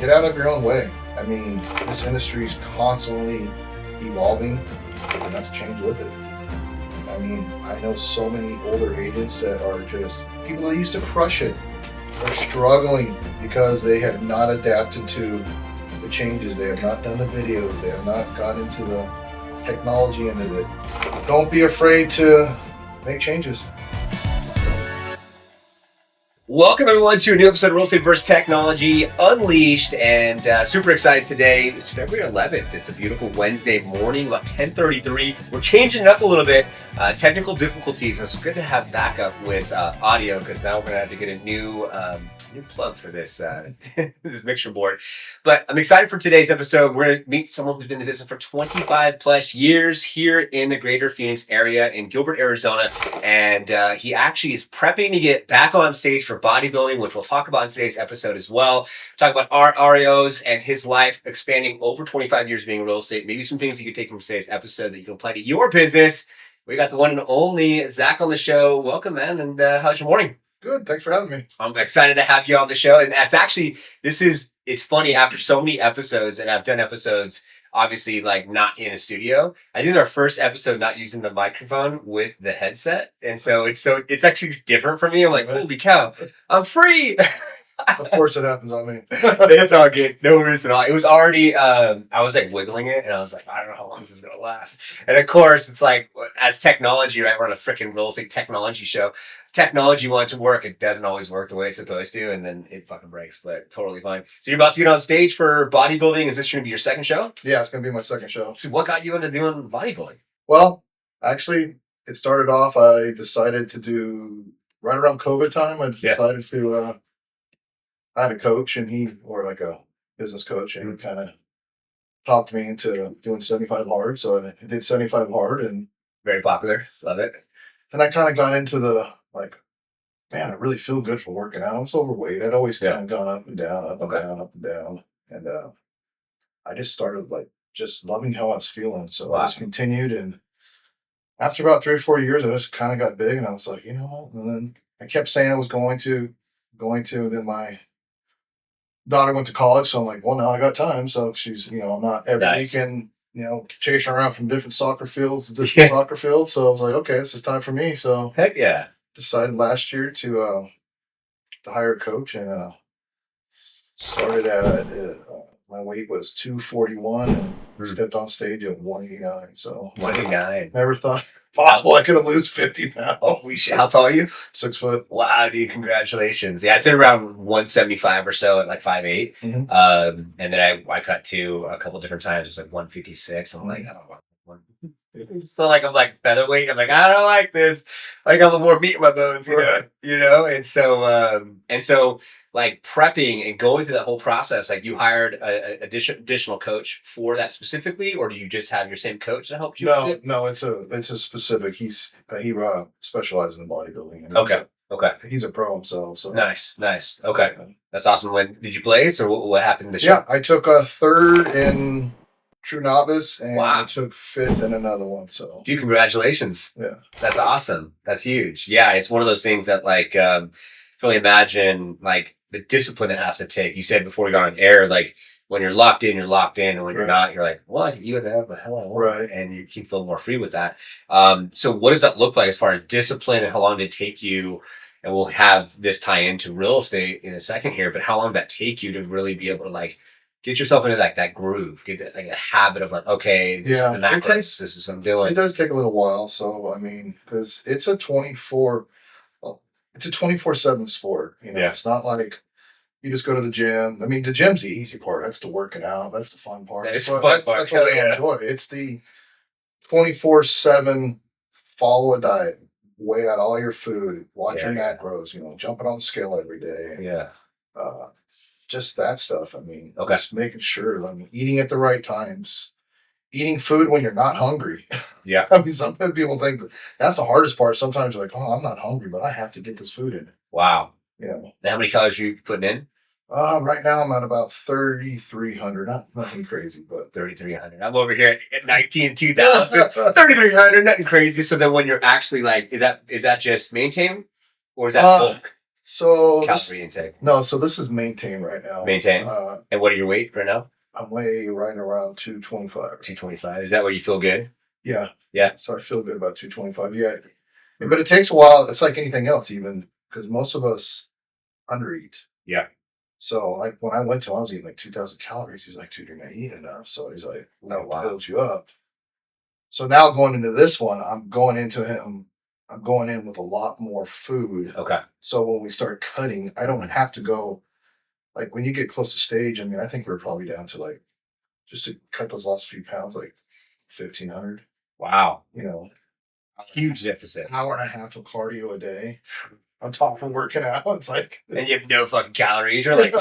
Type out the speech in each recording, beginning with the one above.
get out of your own way. I mean, this industry is constantly evolving, and you have to change with it. I mean, I know so many older agents that are just people that used to crush it. They're struggling because they have not adapted to the changes. They have not done the videos. They have not got into the technology end of it. Don't be afraid to make changes. Welcome everyone to a new episode of Real Estate vs. Technology Unleashed, and super excited today. It's February 11th. It's a beautiful Wednesday morning, about 10:33. We're changing it up a little bit. Technical difficulties. It's good to have backup with audio because now we're gonna have to get a new plug for this this mixer board. But I'm excited for today's episode. We're gonna meet someone who's been in the business for 25 plus years here in the greater Phoenix area in Gilbert, Arizona, and he actually is prepping to get back on stage for bodybuilding, which we'll talk about in today's episode as well. Talk about our REOs and his life expanding over 25 years being in real estate. Maybe some things you can take from today's episode that you can apply to your business. We got the one and only Zach on the show. Welcome, man. And how's your morning? Good. Thanks for having me. I'm excited to have you on the show. And that's actually, it's funny, after so many episodes, and I've done episodes obviously like not in a studio. I think it's our first episode not using the microphone with the headset. And so it's actually different for me. I'm like, holy cow, I'm free. Of course it happens on me. It's all good. No worries at all. It was already, I was like wiggling it and I was like, I don't know how long this is going to last. And of course it's like, as technology, right? We're on a freaking real estate technology show. Technology wants to work. It doesn't always work the way it's supposed to. And then it fucking breaks, but totally fine. So you're about to get on stage for bodybuilding. Is this going to be your second show? Yeah, it's going to be my second show. So what got you into doing bodybuilding? Well, actually, it started off, I decided to do, right around COVID time, I decided to, I had a coach or like a business coach, and he kind of talked me into doing 75 hard. So I did 75 hard, and very popular. Love it. And I kind of got into like, man, I really feel good from working out. I was overweight. I'd always kind of gone up and down, up and down, up and down. And I just started like just loving how I was feeling. So I just continued. And after about 3 or 4 years, I just kind of got big, and I was like, you know what? And then I kept saying I was going to, and then my daughter went to college. So I'm like, well, now I got time. So she's, I'm not every weekend, chasing around from different soccer fields to different soccer fields. So I was like, okay, this is time for me. So heck yeah. Decided last year to hire a coach, and started at my weight was 241 and stepped on stage at 189. So 189. Never thought possible I could have lose 50 pounds. Holy shit. How tall are you? 6 foot. Wow, dude, congratulations. Yeah, I sit around 175 or so at like 5'8". Mm-hmm. And then I cut to a couple different times. It was like 156. I'm like, I don't want feel like I'm like featherweight. I'm like, I don't like this. Like I have more meat in my bones, you know? And so like prepping and going through that whole process, like you hired a additional coach for that specifically, or do you just have your same coach that helped you? No, it's a specific. He specializes in bodybuilding. And Okay. He's a pro himself. So nice. Okay. That's awesome. When did you place, or what happened this year? Yeah, I took a third in True Novice, and wow. I took fifth in another one. So, dude, congratulations. Yeah, that's awesome. That's huge. Yeah, it's one of those things that like really imagine like the discipline it has to take. You said before we got on air, like when you're locked in, and when you're not, you're like, well, I can even have the hell I want, right? And you can feel more free with that. So what does that look like as far as discipline, and how long did it take you? And we'll have this tie into real estate in a second here, but how long did that take you to really be able to like get yourself into that groove, get like a habit of like, okay, this is the macros, this is what I'm doing. It does take a little while. So, I mean, because it's a 24/7 sport. It's not like you just go to the gym. I mean, the gym's the easy part. That's the working out. That's the fun part. That's what they enjoy. It's the 24/7 follow a diet, weigh out all your food, watch your macros, jumping on the scale every day. Yeah. Just that stuff. I mean, okay. Just making sure, eating at the right times, eating food when you're not hungry. Yeah. I mean, some people think that's the hardest part. Sometimes you're like, oh, I'm not hungry, but I have to get this food in. Wow. Now, how many calories are you putting in? Right now I'm at about 3,300. Nothing crazy, but 3,300. I'm over here at 19,000. 3,300, nothing crazy. So then when you're actually like, is that just maintain, or is that bulk? So calorie intake? No, so this is maintain right now. Maintain. And what are your weight right now? I'm way right around 225. 225. Is that where you feel good? Yeah. Yeah. So I feel good about 225. Yeah. But it takes a while. It's like anything else, even because most of us undereat. Yeah. So like when I went to, I was eating like 2,000 calories. He's like, dude, you're not eating enough. So he's like, we have to build you up. So now going into this one, I'm going in with a lot more food. Okay. So when we start cutting, I don't have to go, like when you get close to stage, I mean, I think we're probably down to like, just to cut those last few pounds, like 1,500. Wow. You know, huge deficit. Hour and a half of cardio a day on top of working out. It's like, and you have no fucking calories. You're like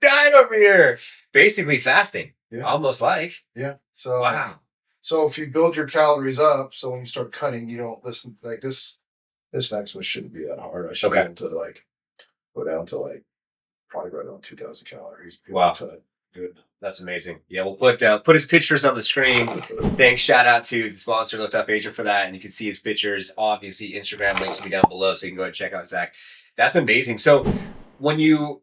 dying over here. Basically fasting. Yeah. Almost like. Yeah. So wow. So if you build your calories up, so when you start cutting, you don't listen like this. This next one shouldn't be that hard. I should be able to like go down to like probably right around 2,000 calories. Wow. Cut. Good. That's amazing. Yeah, we'll put his pictures on the screen. Thanks, shout out to the sponsor, Lift Off Agent, for that. And you can see his pictures. Obviously, Instagram links will be down below, so you can go and check out Zach. That's amazing. So when you,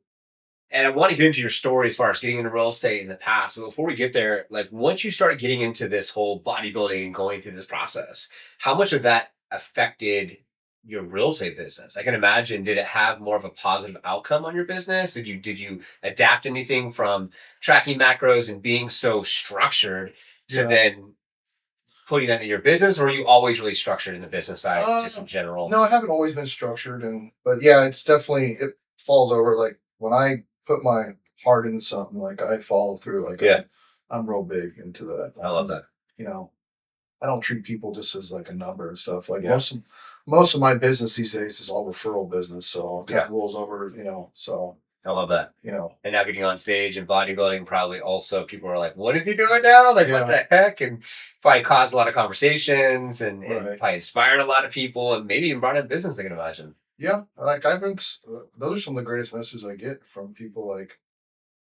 and I want to get into your story as far as getting into real estate in the past, but before we get there, like once you started getting into this whole bodybuilding and going through this process, how much of that affected your real estate business? I can imagine, did it have more of a positive outcome on your business? Did you adapt anything from tracking macros and being so structured to then putting that in your business, or are you always really structured in the business side, just in general? No, I haven't always been structured, but yeah, it's definitely, it falls over. Like when I put my heart into something, like I follow through. Like I'm real big into that. I love that. You know, I don't treat people just as like a number and stuff. Like most of my business these days is all referral business. So it rolls over, you know, so. I love that. You know. And now getting on stage and bodybuilding, probably also people are like, what is he doing now? Like, what the heck? And probably caused a lot of conversations and probably inspired a lot of people and maybe even brought in business, I can imagine. Yeah. Like I think those are some of the greatest messages I get from people like,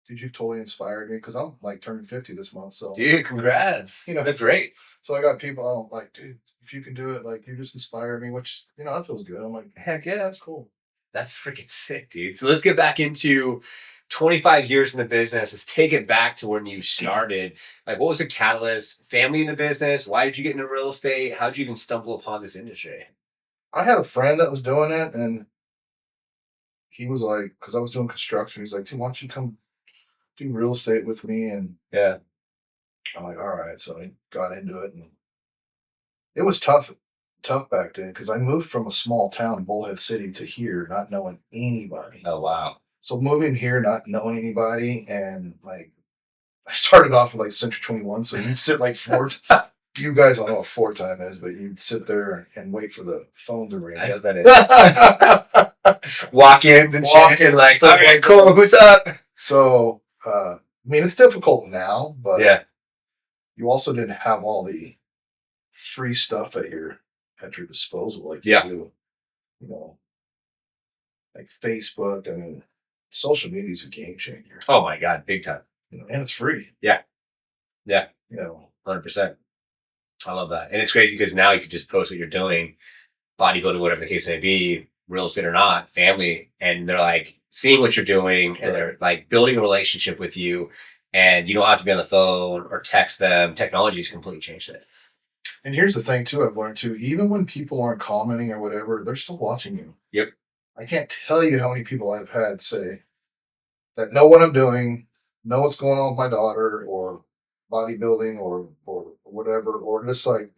dude, you've totally inspired me because I'm like turning 50 this month. So, dude, congrats. You know, that's great. So I got people like, dude, if you can do it, like you just inspire me, which, you know, that feels good. I'm like, heck yeah, that's cool. That's freaking sick, dude. So let's get back into 25 years in the business. Let's take it back to when you started. Like, what was the catalyst? Family in the business? Why did you get into real estate? How did you even stumble upon this industry? I had a friend that was doing it, and he was like, because I was doing construction, he's like, dude, why don't you come do real estate with me? And I'm like, all right. So I got into it, and it was tough back then because I moved from a small town, Bullhead City, to here, not knowing anybody. Oh, wow. So moving here, not knowing anybody, and like I started off with like Century 21, so you'd sit like you guys don't know what 4 time is, but you'd sit there and wait for the phone to ring. I know that is. Walk-ins and shit. Like, all right, cool, who's up? So, I mean, it's difficult now, but you also didn't have all the free stuff at your disposal like you do, you know, like Facebook. I mean, social media is a game changer. Oh my God, big time. You know, and it's free. Yeah. You know, 100%. I love that. And it's crazy because now you can just post what you're doing, bodybuilding, whatever the case may be, real estate or not, family, and they're like seeing what you're doing and they're like building a relationship with you, and you don't have to be on the phone or text them. Technology has completely changed it. And here's the thing too, I've learned too, even when people aren't commenting or whatever, they're still watching you. Yep. I can't tell you how many people I've had say that know what I'm doing, know what's going on with my daughter or bodybuilding or whatever, or just like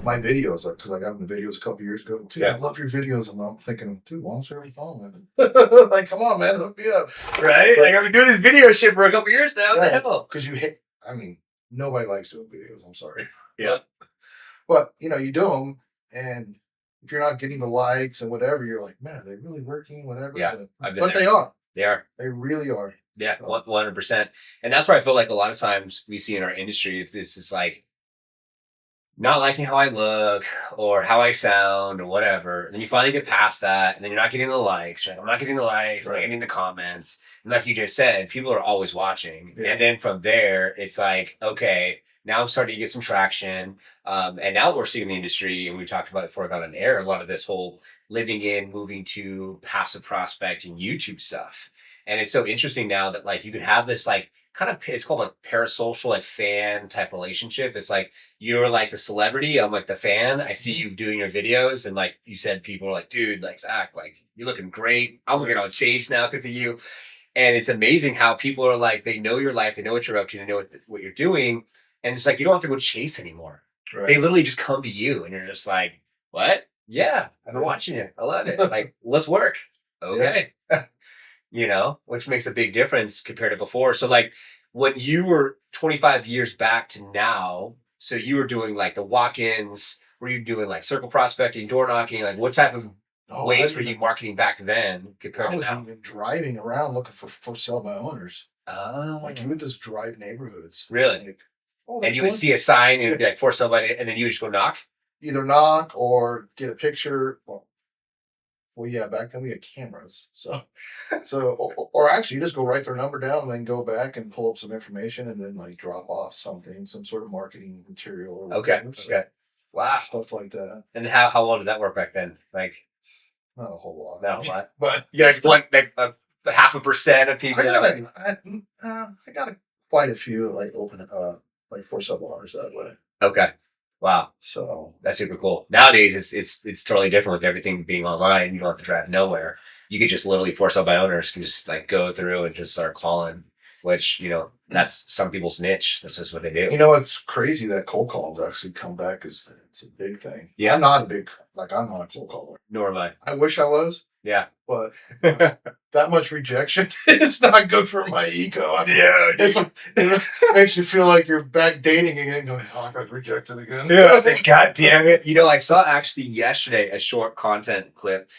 my videos, like, because I got into videos a couple years ago. Dude, I love your videos. And I'm thinking, dude, why don't you ever follow me? Like, come on, man, hook me up. Right? Like, I've been doing this video shit for a couple years now. What the hell? Because I mean, nobody likes doing videos. I'm sorry. Yeah. But, you know, you do them, and if you're not getting the likes and whatever, you're like, man, are they really working? Whatever. Yeah. But they are. They are. They really are. Yeah, 100%. And that's where I feel like a lot of times we see in our industry, this is like not liking how I look or how I sound or whatever. And then you finally get past that, and then you're not getting the likes. Right? I'm not getting the likes. I'm not getting the comments. And like you just said, people are always watching. Yeah. And then from there, it's like, okay, Now I'm starting to get some traction. And now we're seeing in the industry, and we talked about it before I got on air, a lot of this whole living in, moving to passive prospect and YouTube stuff. And it's so interesting now that like you can have this like kind of, it's called a parasocial like fan type relationship. It's like you're like the celebrity, I'm like the fan. I see you doing your videos, and like you said, people are like, dude, like Zach, like you're looking great. I'm looking on stage now because of you. And it's amazing how people are like, they know your life, they know what you're up to, they know what you're doing. And it's like, you don't have to go chase anymore. Right. They literally just come to you and you're just like, what? Yeah, I've been watching it. I love it. Like, let's work. Okay. You know, which makes a big difference compared to before. So like when you were 25 years back to now, so you were doing like the walk-ins, were you doing like circle prospecting, door knocking? Like what type of ways were you marketing back then compared to now? I was even driving around looking for sale by owners. Oh. Like you would just drive neighborhoods. Really? Like, and you would see a sign and it'd be like for sale by, and then you would just go knock? Either knock or get a picture. Well, yeah, back then we had cameras. Or actually you just go write their number down and then go back and pull up some information and then like drop off something, some sort of marketing material. Or whatever. Okay. Wow. Stuff like that. And how well did that work back then? Like, not a whole lot. Not a lot. But you guys want like a 0.5% of people. I got quite a few like open like for sale owners that way. Okay. Wow. So that's super cool. Nowadays it's totally different with everything being online. You don't have to drive nowhere. You could just literally for sale by owners can just like go through and just start calling, which, you know, that's some people's niche. That's just what they do. You know, it's crazy that cold calls actually come back as it's a big thing. Yeah. I'm not a cold caller. Nor am I. I wish I was. Yeah. But that much rejection is not good for my ego. I mean, it makes you feel like you're back dating again, going, oh, I got rejected again. Yeah. I was like, God damn it. You know, I saw actually yesterday a short content clip,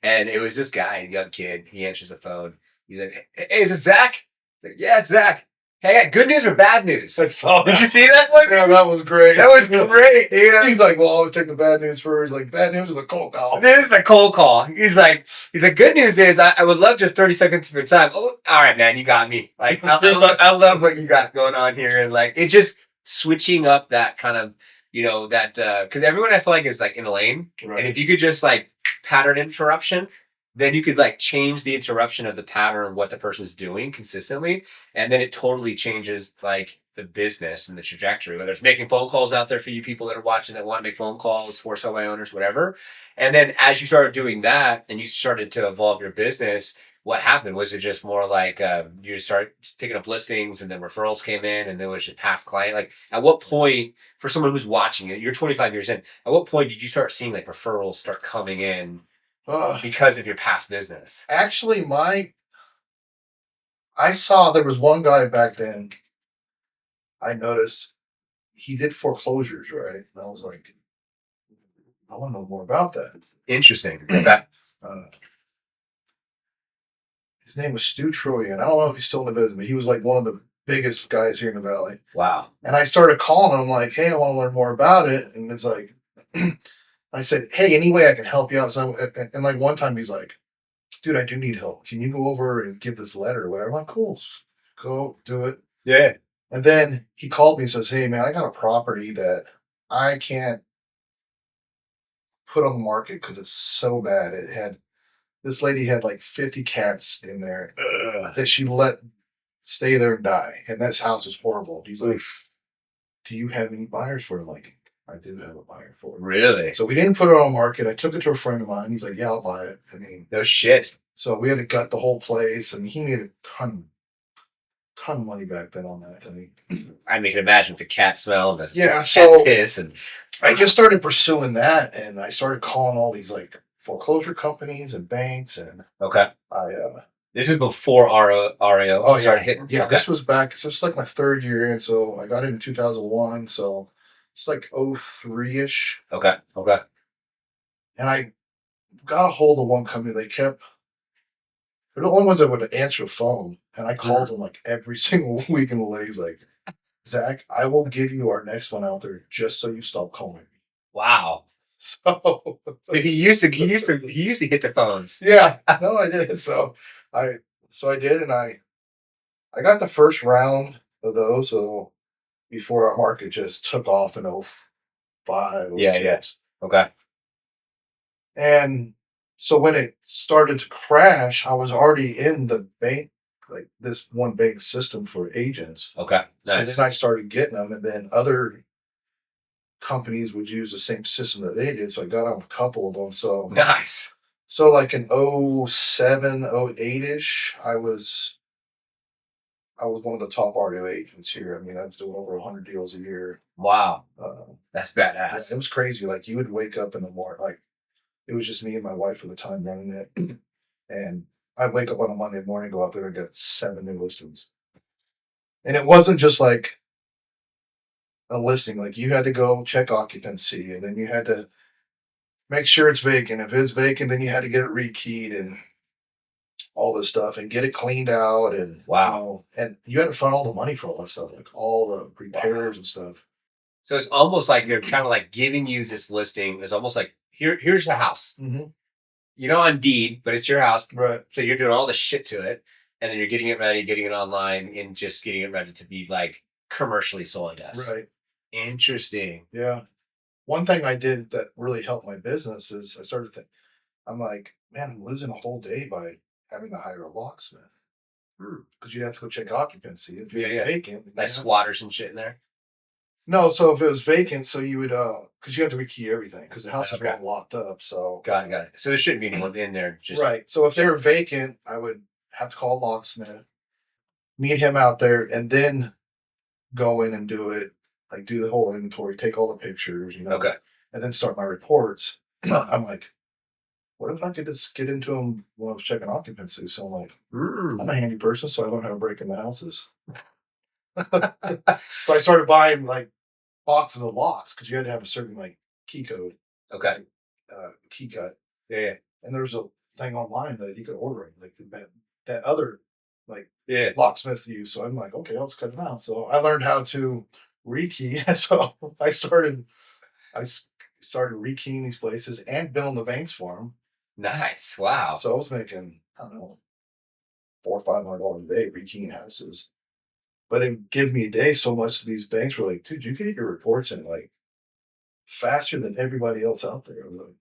and it was this guy, a young kid. He answers the phone. He's like, hey, is it Zach? Like, yeah, it's Zach. Hey, I got good news or bad news? I saw that. Did you see that one? Yeah, that was great. That was great, dude. He's like, well, I'll take the bad news first. He's like, bad news is a cold call. This is a cold call. He's like, good news is I would love just 30 seconds of your time. Oh, all right, man, you got me. Like, I love what you got going on here. And like, it's just switching up that kind of, you know, that, cause everyone I feel like is like in a lane. Right. And if you could just like pattern interruption, then you could like change the interruption of the pattern of what the person's doing consistently. And then it totally changes like the business and the trajectory, whether it's making phone calls out there for you people that are watching that want to make phone calls for sale by owners, whatever. And then as you started doing that and you started to evolve your business, what happened? Was it just more like you just started picking up listings and then referrals came in and then it was just past client? Like at what point, for someone who's watching it, you're 25 years in, at what point did you start seeing like referrals start coming in because of your past business? Actually, I saw there was one guy back then, I noticed he did foreclosures, right? And I was like, I want to know more about that. Interesting. His name was Stu Troy, and I don't know if he's still in the business, but he was like one of the biggest guys here in the Valley. Wow. And I started calling him like, hey, I want to learn more about it. And it's like, I said, hey, any way I can help you out? So, and like one time he's like, dude, I do need help. Can you go over and give this letter or whatever? I'm like, cool, go do it. Yeah. And then he called me and says, hey, man, I got a property that I can't put on the market because it's so bad. This lady had like 50 cats in there that she let stay there and die. And this house is horrible. He's like, do you have any buyers for it? I'm like, I do have a buyer for it. Really? So we didn't put it on the market. I took it to a friend of mine. He's like, yeah, I'll buy it. I mean, no shit. So we had to gut the whole place. I mean, he made a ton of money back then on that. I mean, you can imagine with the cat smell and the cat piss. And I just started pursuing that, and I started calling all these like foreclosure companies and banks. And okay, this is before REO. Oh, started hitting. Yeah, okay. This was like my third year, and so I got it in 2001. So it's like 03-ish. Okay. And I got a hold of one company. They're the only ones that would answer the phone. And I called them like every single week, and the lady's like, Zach, I will give you our next one out there just so you stop calling me. Wow. So he used to hit the phones. Yeah, no, I did. So I did, and I got the first round of those. So before our market just took off in 05, Yeah, 06. Okay. And so when it started to crash, I was already in the bank, like this one bank system for agents. Okay. So Nice. then I started getting them, and then other companies would use the same system that they did. So I got on a couple of them. Nice. So like in 07, 08-ish, I was one of the top REO agents here. I mean, I was doing over 100 deals a year. Wow. Uh, That's yeah, badass. it was crazy. Like you would wake up in the morning, like it was just me and my wife at the time running it. And I'd wake up on a Monday morning, go out there and get 7 new listings. And it wasn't just like a listing. Like you had to go check occupancy, and then you had to make sure it's vacant. If it's vacant, then you had to get it rekeyed and all this stuff and get it cleaned out. And Wow. and you had to fund all the money for all that stuff, like all the repairs and stuff. So it's almost like they're kind of like giving you this listing. It's almost like here's the house. Mm-hmm. You know, on deed, but it's your house. Right. So you're doing all the shit to it, and then you're getting it ready, getting it online, and just getting it ready to be like commercially sold, I guess. Right. Interesting. Yeah. One thing I did that really helped my business is I started thinking, I'm like, man, I'm losing a whole day by having to hire a locksmith. Because you'd have to go check occupancy. If it's vacant. Like squatters and shit in there? No, so if it was vacant, so you would, because you have to rekey everything, because the house is all locked up, so. Got it. So there shouldn't be anyone in there. Just Right. So if they were vacant, I would have to call a locksmith, meet him out there, and then go in and do it, like do the whole inventory, take all the pictures, Okay. and then start my reports. I'm like, what if I could just get into them when I was checking occupancy? So I'm like, I'm a handy person, so I learned how to break into houses. So I started buying like boxes of locks because you had to have a certain like key code. Okay. Key cut. Yeah. And there's a thing online that you could order them, like that other like locksmith use. So I'm like, okay, let's cut them out. So I learned how to rekey. So I started rekeying these places and billing the banks for them. Nice. Wow. So I was making, I don't know, $400 or $500 a day rekeying houses. But it gave me a day so much that these banks were like, dude, you can get your reports in like faster than everybody else out there. I was like,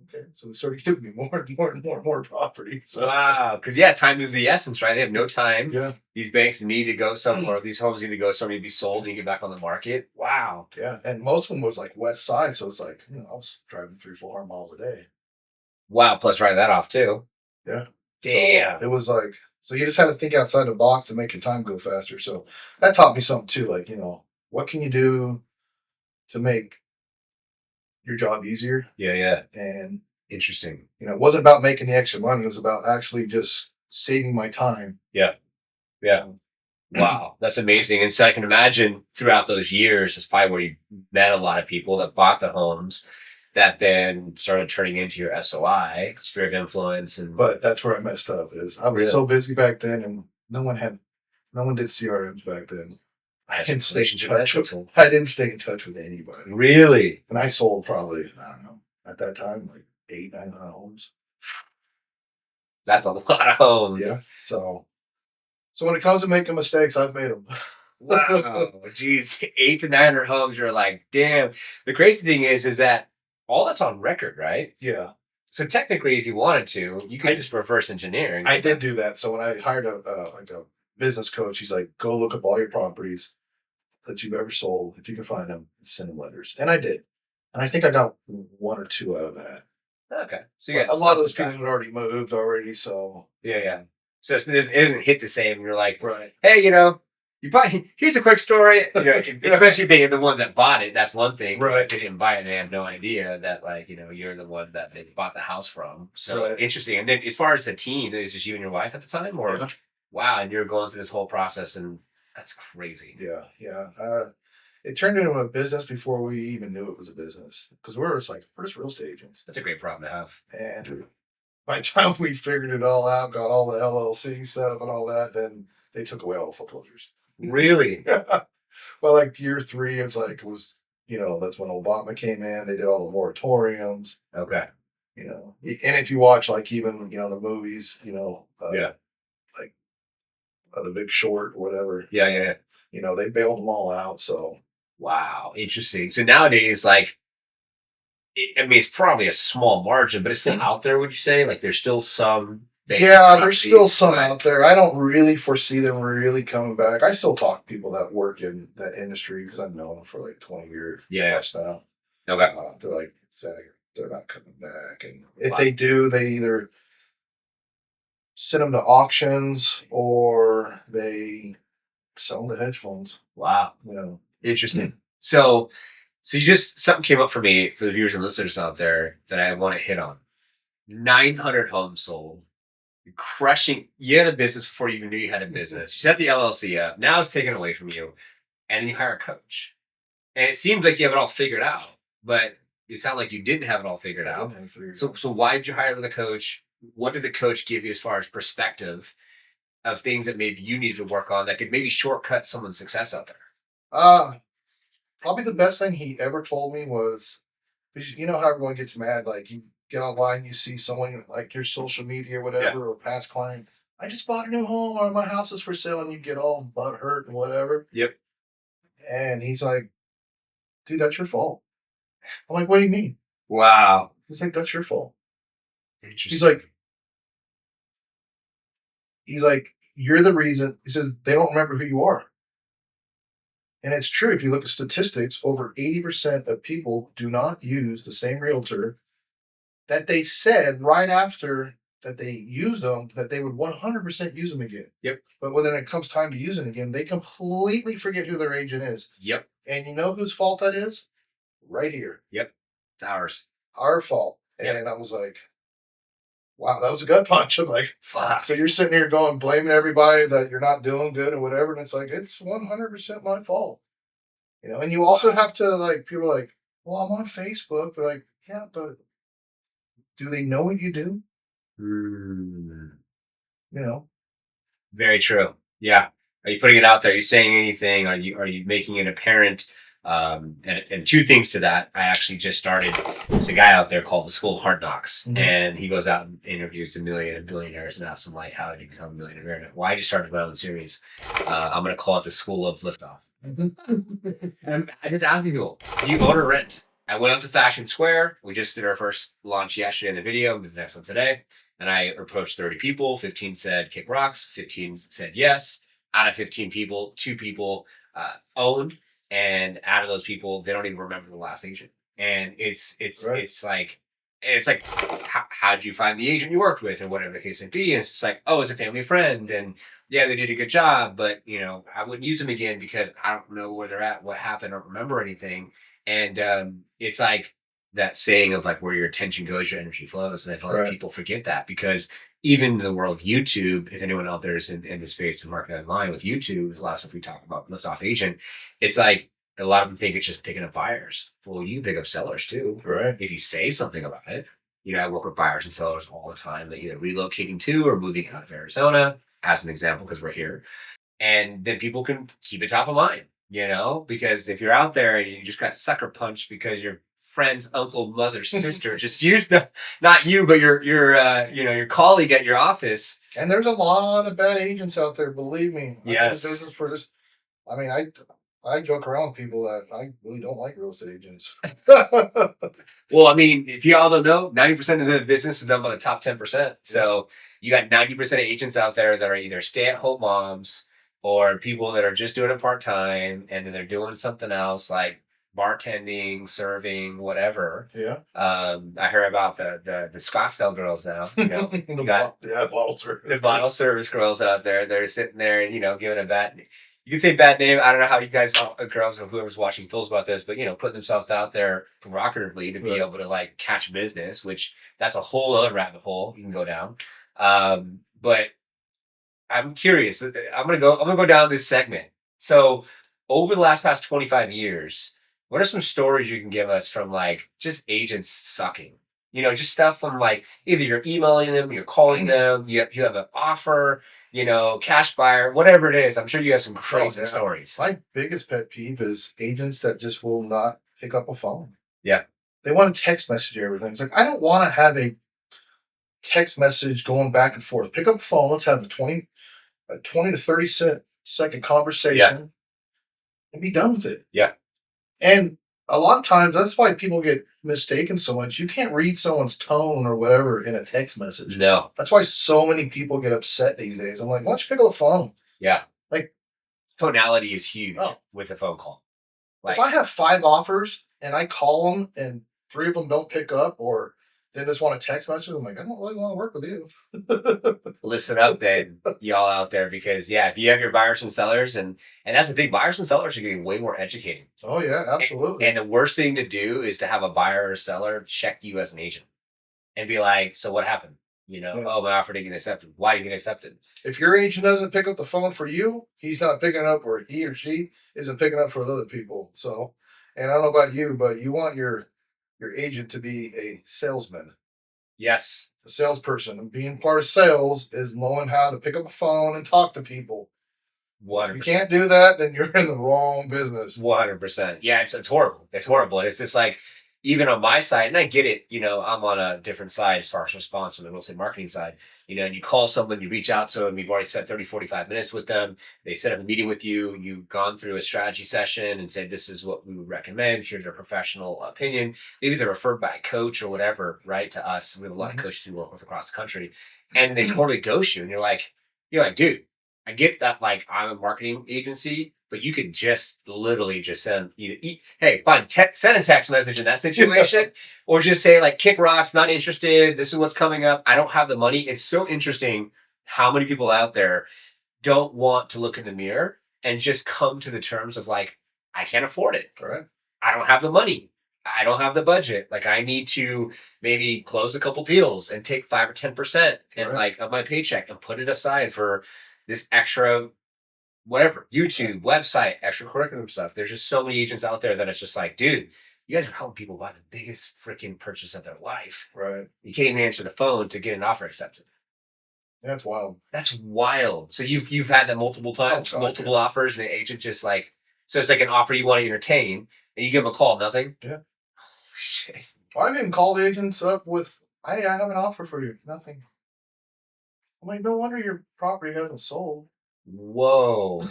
okay. So they started giving me more and more and more and more property. So. Wow. Because, time is the essence, right? They have no time. Yeah. These banks need to go somewhere. These homes need to go somewhere to be sold and get back on the market. Wow. Yeah. And most of them was like west side. So it's like, I was driving 300-400 miles a day. Wow. Plus writing that off too. Yeah. Damn. So it was like, so you just had to think outside the box and make your time go faster. So that taught me something too. Like, what can you do to make your job easier? Yeah. And interesting. It wasn't about making the extra money. It was about actually just saving my time. Yeah. Wow. That's amazing. And so I can imagine throughout those years, that's probably where you met a lot of people that bought the homes that then started turning into your SOI, sphere of influence. But that's where I messed up is I was so busy back then, and no one did CRMs back then. I didn't stay in touch with anybody. Really? And I sold probably, I don't know, at that time, like 800-900 homes. That's a lot of homes. Yeah. So when it comes to making mistakes, I've made them. Wow. Geez. 800 to 900 homes. You're like, damn. The crazy thing is that all that's on record, right? Yeah. So technically, if you wanted to, you could just reverse engineering. I did do that. So when I hired a business coach, he's like, go look up all your properties that you've ever sold. If you can find them, send them letters. And I did. And I think I got 1 or 2 out of that. Okay. So you got a lot of those people had already moved already. So yeah. So it doesn't hit the same. You're like, right. Hey, you buy. Here's a quick story. Especially if they're the ones that bought it. That's one thing. Right. If they didn't buy it, they have no idea that you're the one that they bought the house from. So interesting. And then as far as the team, it was just you and your wife at the time, or wow, and you're going through this whole process, and that's crazy. Yeah. It turned into a business before we even knew it was a business because we're just real estate agents. That's a great problem to have. And by the time we figured it all out, got all the LLC set up and all that, then they took away all the foreclosures. Really? Well, like year 3, it's like it was, that's when Obama came in. They did all the moratoriums. Okay. And if you watch even the movies, like The Big Short or whatever. Yeah. They bailed them all out. So Wow, interesting. So nowadays, like, I mean, it's probably a small margin, but it's still out there. Would you say? Like, there's still some. yeah, there's still some out there. I don't really foresee them really coming back. I still talk to people that work in that industry because I've known them for like 20 years plus now. Okay. They're like, Zach, they're not coming back. And if they do, they either send them to auctions or they sell them to hedge funds. Wow. Interesting. So something came up for me, for the viewers and listeners out there, that I want to hit on. 900 homes sold. You're crushing. You had a business before you even knew you had a business. You set the LLC up. Now it's taken away from you. And then you hire a coach. And it seems like you have it all figured out. But it sounded like you didn't have it all figured out. So why did you hire the coach? What did the coach give you as far as perspective of things that maybe you needed to work on that could maybe shortcut someone's success out there? Probably the best thing he ever told me was, because you know how everyone gets mad, like you get online, you see someone like your social media or whatever, or past client, I just bought a new home or my house is for sale, and you get all butt hurt and whatever. Yep. And he's like, dude, that's your fault. I'm like, what do you mean? Wow. He's like, that's your fault. Interesting. He's like, you're the reason. He says, they don't remember who you are. And it's true. If you look at statistics, over 80% of people do not use the same realtor that they said right after that they used them, that they would 100% use them again. Yep. But when it comes time to use it again, they completely forget who their agent is. Yep. And you know whose fault that is? Right here. Yep. It's ours. Our fault. Yep. And I was like, wow, that was a gut punch. I'm like, fuck. So you're sitting here going, blaming everybody that you're not doing good or whatever. And it's like, it's 100% my fault. And you also have to, like, people are like, well, I'm on Facebook. They're like, yeah, but do they know what you do? Very true. Yeah. Are you putting it out there? Are you saying anything? Are you making it apparent? And two things to that. I actually just started. There's a guy out there called the School of Hard Knocks, and he goes out and interviews the million and billionaires and asks them, like, how did you become a millionaire? Well, I just started my own series. I'm going to call it the School of Liftoff. And I just asked people, do you own or rent? I went out to Fashion Square. We just did our first launch yesterday in the video. The next one today. And I approached 30 people. 15 said kick rocks. 15 said yes. Out of 15 people, 2 people owned. And out of those people, they don't even remember the last agent. And it's like, how'd you find the agent you worked with, or whatever the case may be? And it's just like, oh, it's a family friend, and yeah, they did a good job, but I wouldn't use them again because I don't know where they're at, what happened, I don't remember anything. And it's like that saying of like, where your attention goes, your energy flows. And I feel like people forget that, because even in the world of YouTube, if anyone out there is in the space of marketing online with YouTube, the last stuff we talk about, Liftoff Agent, it's like a lot of them think it's just picking up buyers. Well, you pick up sellers too. Right. If you say something about it. I work with buyers and sellers all the time that either relocating to or moving out of Arizona, as an example, because we're here. And then people can keep it top of mind, because if you're out there and you just got sucker punched because your friend's uncle, mother, sister just used them, not you, but your colleague at your office. And there's a lot of bad agents out there, believe me. Yes. This is for this. I mean, I joke around with people that I really don't like real estate agents. Well, I mean, if you all don't know, 90% of the business is done by the top 10%. So you got 90% of agents out there that are either stay-at-home moms or people that are just doing it part-time, and then they're doing something else like bartending, serving, whatever. Yeah. I heard about the Scottsdale girls now. Bottle service. The bottle service girls out there. They're sitting there and giving a bad. You can say bad name. I don't know how you guys, girls or whoever's watching, feels about this, but putting themselves out there provocatively to be able to like catch business, which that's a whole other rabbit hole you can go down. But I'm curious. I'm gonna go down this segment. So over the past 25 years, what are some stories you can give us from like just agents sucking? Just stuff from like either you're emailing them, you're calling them, you have an offer, cash buyer, whatever it is. I'm sure you have some crazy stories. My biggest pet peeve is agents that just will not pick up a phone. Yeah. They want to text message everything. It's like, I don't want to have a text message going back and forth. Pick up the phone. Let's have a 20 to 30 second conversation. and be done with it. Yeah. And a lot of times, that's why people get mistaken so much. You can't read someone's tone or whatever in a text message. No. That's why so many people get upset these days. I'm like, why don't you pick up the phone? Yeah. Like, tonality is huge with a phone call. Like, if I have 5 offers and I call them and 3 of them don't pick up or they just want a text message, I'm like, I don't really want to work with you. Listen up then, y'all out there, because if you have your buyers and sellers, and that's the thing, buyers and sellers are getting way more educated. Oh yeah, absolutely. And the worst thing to do is to have a buyer or seller check you as an agent and be like, so what happened? Oh, my offer didn't get accepted. Why didn't it get accepted? If your agent doesn't pick up the phone for you, he's not picking up, or he or she isn't picking up for other people. So, and I don't know about you, but you want your agent to be a salesman. Yes. A salesperson. And being part of sales is knowing how to pick up a phone and talk to people. 100%. If you can't do that, then you're in the wrong business. 100%. Yeah, it's horrible. It's horrible. And it's just like, even on my side, and I get it, I'm on a different side as far as response on the real estate marketing side, and you call someone, you reach out to them, you've already spent 30, 45 minutes with them. They set up a meeting with you. You've gone through a strategy session and said, this is what we would recommend. Here's our professional opinion. Maybe they're referred by a coach or whatever, right? To us. We have a lot of coaches we work with across the country, and they totally ghost you. And you're like, dude, I get that, like, I'm a marketing agency, but you could just literally just send hey, fine, send a text message in that situation, or just say, like, kick rocks, not interested. This is what's coming up. I don't have the money. It's so interesting how many people out there don't want to look in the mirror and just come to the terms of, like, I can't afford it. Right. I don't have the money. I don't have the budget. Like, I need to maybe close a couple deals and take 5 or 10% and like of my paycheck and put it aside for this extra, whatever, YouTube, website, extra curriculum stuff. There's just so many agents out there that it's just like, dude, you guys are helping people buy the biggest freaking purchase of their life. Right. You can't even answer the phone to get an offer accepted. That's wild. That's wild. So you've had that multiple times, multiple offers, and the agent just like, so it's like an offer you want to entertain, and you give them a call, nothing? Yeah. Holy shit. I've even called agents up with, hey, I have an offer for you. Nothing. I'm like, no wonder your property hasn't sold. Whoa.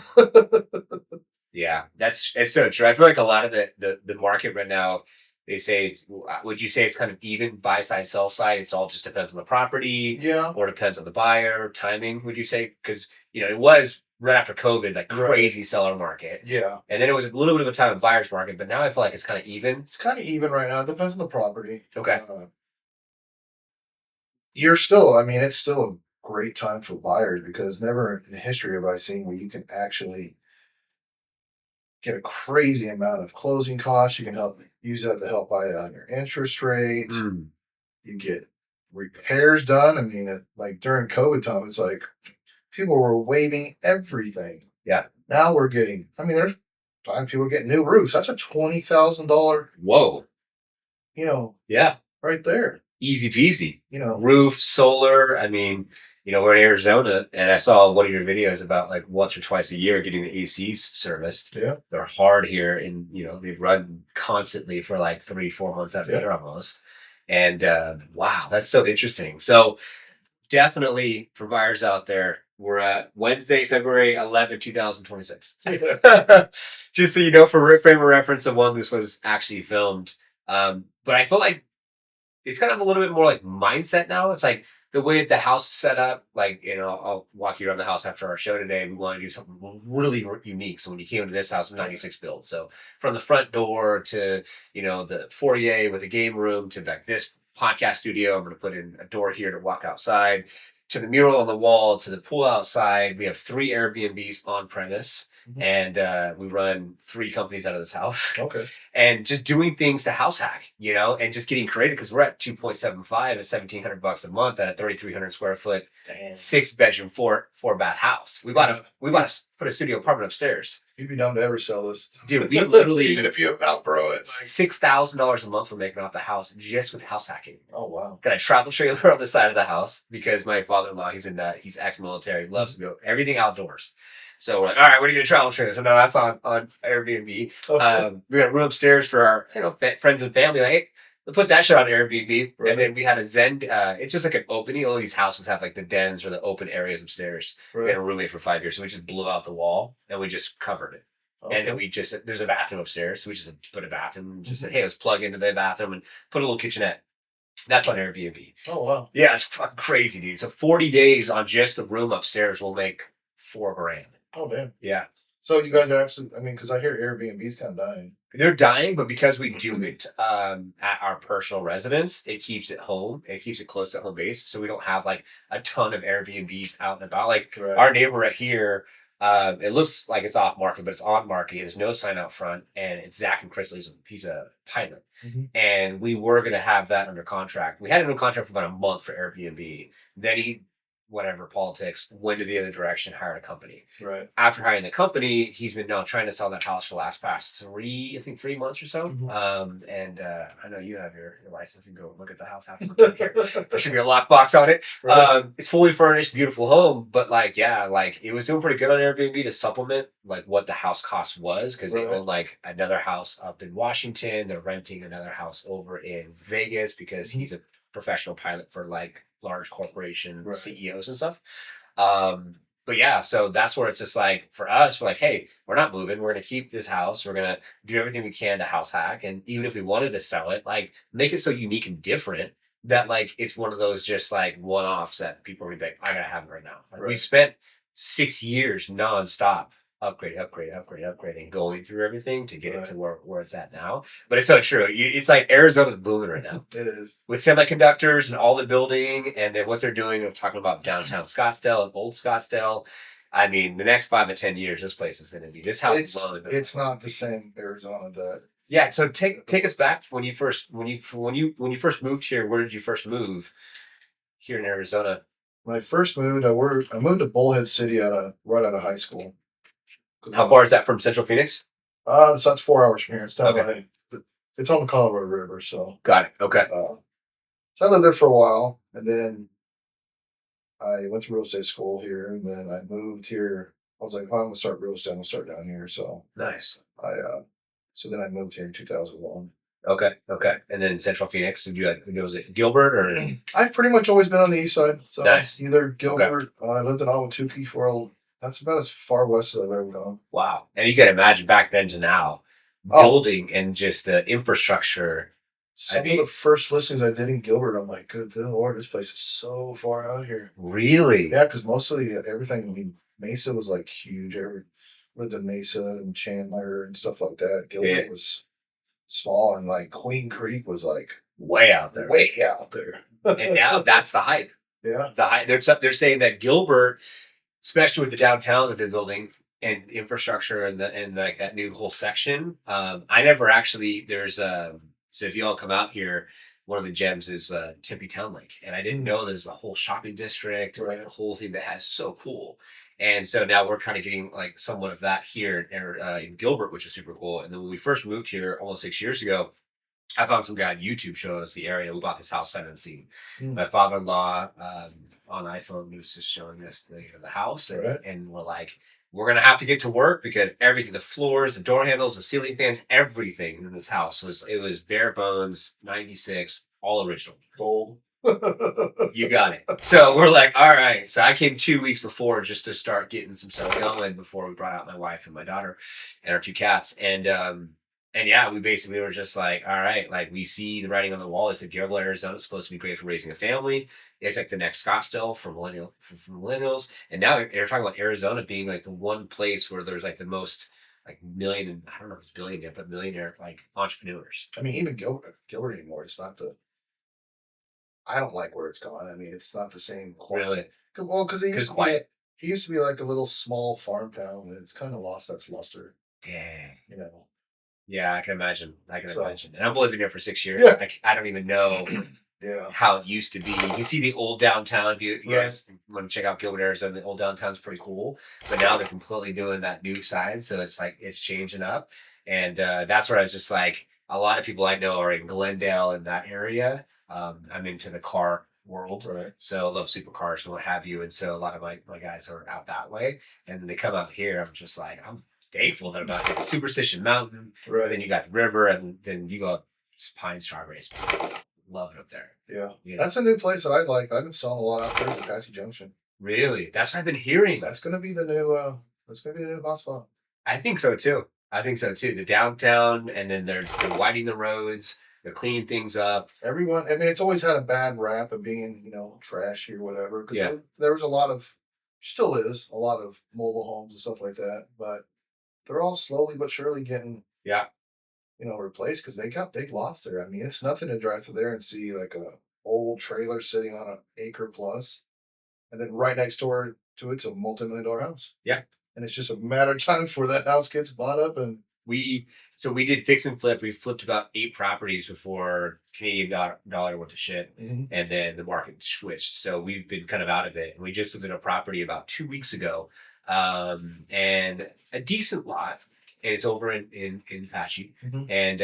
Yeah, it's so true. I feel like a lot of the market right now, they say, would you say it's kind of even buy side, sell side? It's all just depends on the property. Yeah. Or depends on the buyer, timing, would you say? Because, it was right after COVID, like crazy seller market. Yeah. And then it was a little bit of a time of buyer's market, but now I feel like it's kind of even. It's kind of even right now. It depends on the property. Okay. It's still a great time for buyers, because never in history have I seen where you can actually get a crazy amount of closing costs. You can use that to help buy down your interest rate. You get repairs done. Like during COVID time, it's like people were waiving everything. Yeah. Now we're getting, there's times people get new roofs. That's a $20,000. Whoa. Yeah. Right there. Easy peasy. Roof, solar. We're in Arizona, and I saw one of your videos about like once or twice a year getting the ACs serviced. Yeah. They're hard here, and they run constantly for like 3-4 months out of the year almost. And wow, that's so interesting. So definitely for buyers out there, we're at Wednesday, February 11, 2026. Just so you know, for frame of reference of when this was actually filmed. But I feel like it's kind of a little bit more like mindset now. It's like the way that the house is set up, like, I'll walk you around the house after our show today. We want to do something really unique. So when you came into this house, 96 build. So from the front door to, the foyer with a game room to like this podcast studio, I'm going to put in a door here to walk outside, to the mural on the wall, to the pool outside. We have 3 Airbnbs on premise. And we run 3 companies out of this house. Okay. And just doing things to house hack, and just getting creative, because we're at 2.75 at $1,700 a month at a 3,300 square foot, 6-bedroom, 4-bath house. We bought to put a studio apartment upstairs. You'd be dumb to ever sell this, dude. We literally, even if you outgrow it, $6,000 a month we're making off the house just with house hacking. Oh wow! Got a travel trailer on the side of the house because my father-in-law, he's ex-military, loves to go everything outdoors. So we're like, all right, we're going to get a travel trailer. So no, that's on Airbnb. Okay. We got a room upstairs for our friends and family. Like, hey, we'll put that shit on Airbnb. Right. And then we had a Zen. It's just like an opening. All these houses have like the dens or the open areas upstairs. Right. We had a roommate for 5 years, so we just blew out the wall and we just covered it. Okay. And then there's a bathroom upstairs. So we just put a bathroom and just said, hey, let's plug into the bathroom and put a little kitchenette. That's on Airbnb. Oh, wow. Yeah, it's fucking crazy, dude. So 40 days on just the room upstairs will make $4,000. Oh, damn. Yeah. So you guys are actually, I mean, because I hear Airbnb's kind of dying. They're dying, but because we do it at our personal residence, it keeps it home. It keeps it close to home base. So we don't have like a ton of Airbnbs out and about. Like our neighbor right here, it looks like it's off market, but it's on market. There's no sign out front, and it's Zach and Chrisley's. He's a pilot. And we were going to have that under contract. We had it under contract for about a month for Airbnb. Then he, whatever, politics, went to the other direction, hired a company. Right. After hiring the company, he's been now trying to sell that house for the past 3 months or so. And I know you have your license. You can go look at the house after. There should be a lockbox on it. Right. It's fully furnished, beautiful home. But like, yeah, like it was doing pretty good on Airbnb to supplement like what the house cost was, because they own like another house up in Washington. They're renting another house over in Vegas because he's a professional pilot for like large corporation CEOs and stuff. But yeah, so that's where it's just like, for us, we're like, hey, we're not moving. We're going to keep this house. We're going to do everything we can to house hack. And even if we wanted to sell it, like make it so unique and different that like, it's one of those just like one-offs that people are like, I got to have it right now. Like, we spent 6 years nonstop upgrading, going through everything to get it to where it's at now. But it's so true. It's like Arizona's booming right now. It is. With semiconductors and all the building, and then what they're doing. I'm talking about downtown Scottsdale and old Scottsdale. I mean, the next 5 to 10 years, this place is going to be, this house is slowly. It's not the same Arizona that. Yeah. So take us back when you first moved here. Where did you first move here in Arizona? When I first moved, I moved to Bullhead City right out of high school. How far is that from Central Phoenix? So that's 4 hours from here. It's down it's on the Colorado River. So got it. Okay. So I lived there for a while, and then I went to real estate school here, and then I moved here. I was like, oh, I'm gonna start real estate. I'm gonna start down here. So nice. So then I moved here in 2001. Okay. And then Central Phoenix, did you was it Gilbert or? I've pretty much always been on the east side. So nice. Either Gilbert. I lived in Ahwatukee for that's about as far west as I've ever gone. Wow. And you can imagine back then to now, building and just the infrastructure. Some of the first listings I did in Gilbert, I'm like, good Lord, this place is so far out here. Really? Yeah, because mostly everything, I mean, Mesa was like huge. I lived in Mesa and Chandler and stuff like that. Gilbert was small, and like Queen Creek was like way out there. And now that's the hype. Yeah. The hype. They're saying that Gilbert, especially with the downtown that they're building and infrastructure and like that new whole section. I never actually, so if you all come out here, one of the gems is Tempe Town Lake. And I didn't know there's a whole shopping district, like the whole thing that has so cool. And so now we're kind of getting like somewhat of that here in Gilbert, which is super cool. And then when we first moved here almost 6 years ago, I found some guy on YouTube showing us the area. We bought this house sight unseen. My father-in-law, on iPhone, was just showing us the house, and we're like, we're gonna have to get to work because everything, the floors, the door handles, the ceiling fans, everything in this house was bare bones, 96, all original. Gold. You got it. So we're like, all right. So I came 2 weeks before just to start getting some stuff going before we brought out my wife and my daughter and our 2 cats. And yeah, we basically were just like, all right, like we see the writing on the wall. It said Gilbert, Arizona is supposed to be great for raising a family. It's like the next Scottsdale for millennials. And now they're talking about Arizona being like the one place where there's like the most like million, I don't know if it's billion yet, but millionaire like entrepreneurs. I mean, even Gilbert anymore. It's not I don't like where it's gone. I mean, it's not the same quality. Really? Well, because he used to be like a little small farm town, and it's kind of lost that luster. Yeah. You know. Yeah, I can imagine. And I've lived here for 6 years. Yeah. I don't even know how it used to be. You can see the old downtown. If you guys want to check out Gilbert, Arizona, the old downtown's pretty cool. But now they're completely doing that new side. So it's like, it's changing up. And that's where I was just like, a lot of people I know are in Glendale in that area. I'm into the car world. So I love supercars and what have you. And so a lot of my guys are out that way. And then they come out here. I'm just like, I'm thankful that I'm out here. Superstition Mountain. Then you got the river, and then you go Pine Strawberries. Love it up there. Yeah. That's a new place that I like. I've been selling a lot out there at Apache Junction. Really? That's what I've been hearing. That's gonna be the new hotspot. I think so too. I think so too. The downtown, and then they're widening the roads. They're cleaning things up. Everyone, I mean, it's always had a bad rap of being, trashy or whatever. Because Yeah. there was a lot of, still is a lot of mobile homes and stuff like that. But they're all slowly but surely getting, Yeah. replaced because they got big lots there. I mean, it's nothing to drive through there and see like a old trailer sitting on an acre plus, and then right next door to it's a multi-million-dollar house. Yeah. And it's just a matter of time before that house gets bought up. And We did fix and flip. We flipped about 8 properties before Canadian dollar went to shit, and then the market switched. So we've been kind of out of it. And we just looked at a property about 2 weeks ago, and a decent lot, and it's over in Apache. And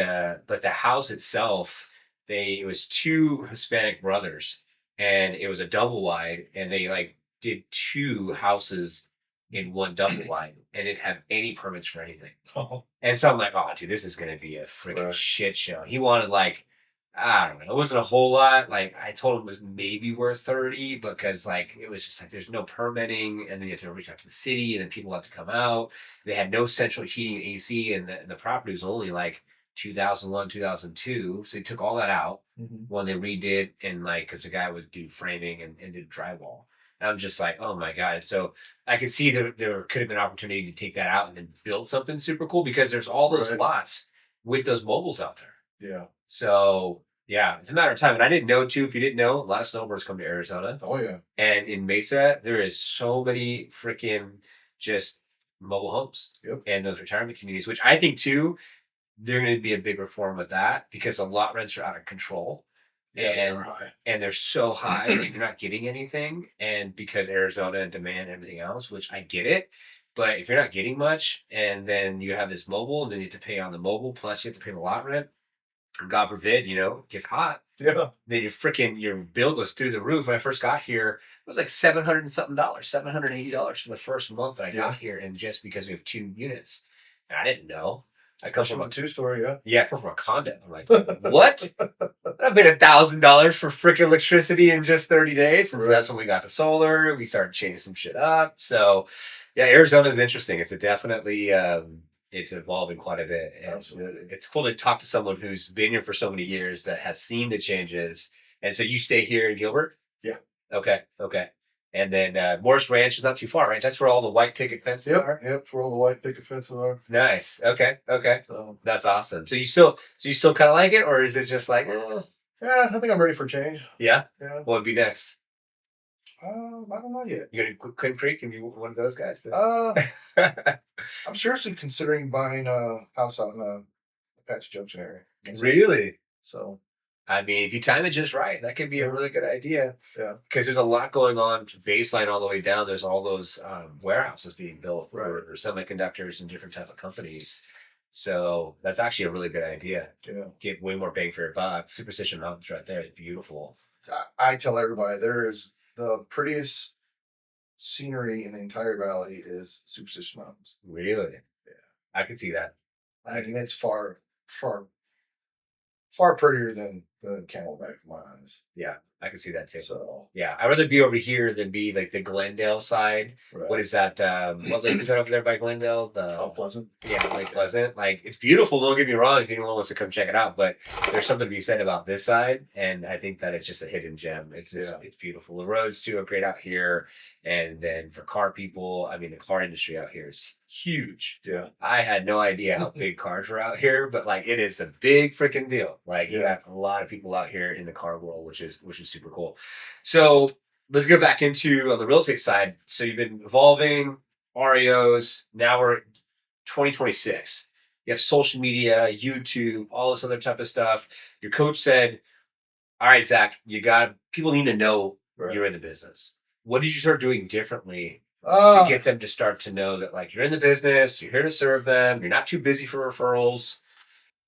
but the house itself, it was 2 Hispanic brothers, and it was a double wide, and they like did 2 houses in one double wide, and it didn't have any permits for anything. oh, And so I'm like, oh, dude, this is going to be a freaking Right. shit show. He wanted like, I don't know, it wasn't a whole lot. Like I told him it was maybe worth 30 because like it was just like there's no permitting, and then you have to reach out to the city, and then people have to come out. They had no central heating and AC, and the property was only like 2001, 2002. So they took all that out when they redid, and like because the guy would do framing and did drywall. And I'm just like, oh my God. So I could see there could have been an opportunity to take that out and then build something super cool because there's all those Right. lots with those mobiles out there. yeah. So yeah, it's a matter of time. And I didn't know too, if you didn't know, a lot of snowbirds come to Arizona. Oh, yeah. And in Mesa, there is so many freaking just mobile homes Yep. and those retirement communities, which I think too, they're going to be a big reform with that because a lot rents are out of control. Yeah, they And are high. and they're so high that you're not getting anything, and because Arizona and demand and everything else, which I get it, but if you're not getting much, and then you have this mobile, and then you have to pay on the mobile, plus you have to pay the lot rent, God forbid, it gets hot, Yeah. then your bill goes through the roof. When I first got here, it was like $700 and something, $780 for the first month that I got here, and just because we have 2 units, and I didn't know. I come Especially from with a 2-story, yeah. I come from a condo. I'm like, what? I paid $1,000 for freaking electricity in just 30 days. And so that's when we got the solar. We started changing some shit up. So yeah, Arizona is interesting. It's definitely it's evolving quite a bit. And Absolutely. it's cool to talk to someone who's been here for so many years that has seen the changes. And so you stay here in Gilbert? Yeah. Okay. And then Morris Ranch is not too far, right? That's where all the white picket fences are. Yep. That's where all the white picket fences are. Nice. Okay. So, That's awesome. So you still kind of like it, or is it just like, yeah, I think I'm ready for change. yeah? Yeah. What would be next? I don't know yet. You gonna Quinn Creek and be one of those guys? I'm seriously considering buying a house out in the Apache Junction area. Really? So, I mean, if you time it just right, that could be a really good idea. yeah. Because there's a lot going on, baseline all the way down. There's all those warehouses being built for semiconductors and different type of companies. So that's actually a really good idea. Yeah. Get way more bang for your buck. Superstition Mountain's right there. It's beautiful. I tell everybody there is the prettiest scenery in the entire valley is Superstition Mountains. Really? Yeah. I could see that. I mean, it's far prettier than Camelback in my eyes. Yeah, I can see that too. So, yeah, I'd rather be over here than be like the Glendale side. right. What is that? What lake is that over there by Glendale? Pleasant. Yeah, Lake Pleasant. Like, it's beautiful. Don't get me wrong. If anyone wants to come check it out, but there's something to be said about this side, and I think that it's just a hidden gem. It's it's beautiful. The roads too are great out here, and then for car people, I mean, the car industry out here is huge. Yeah. I had no idea how big cars were out here, but like it is a big freaking deal. Like you got a lot of people out here in the car world, which is super cool. So let's go back into on the real estate side. So you've been evolving REOs. Now we're 2026. You have social media, YouTube, all this other type of stuff. Your coach said, all right, Zach, people need to know you're in the business. What did you start doing differently to get them to start to know that like you're in the business, you're here to serve them, you're not too busy for referrals?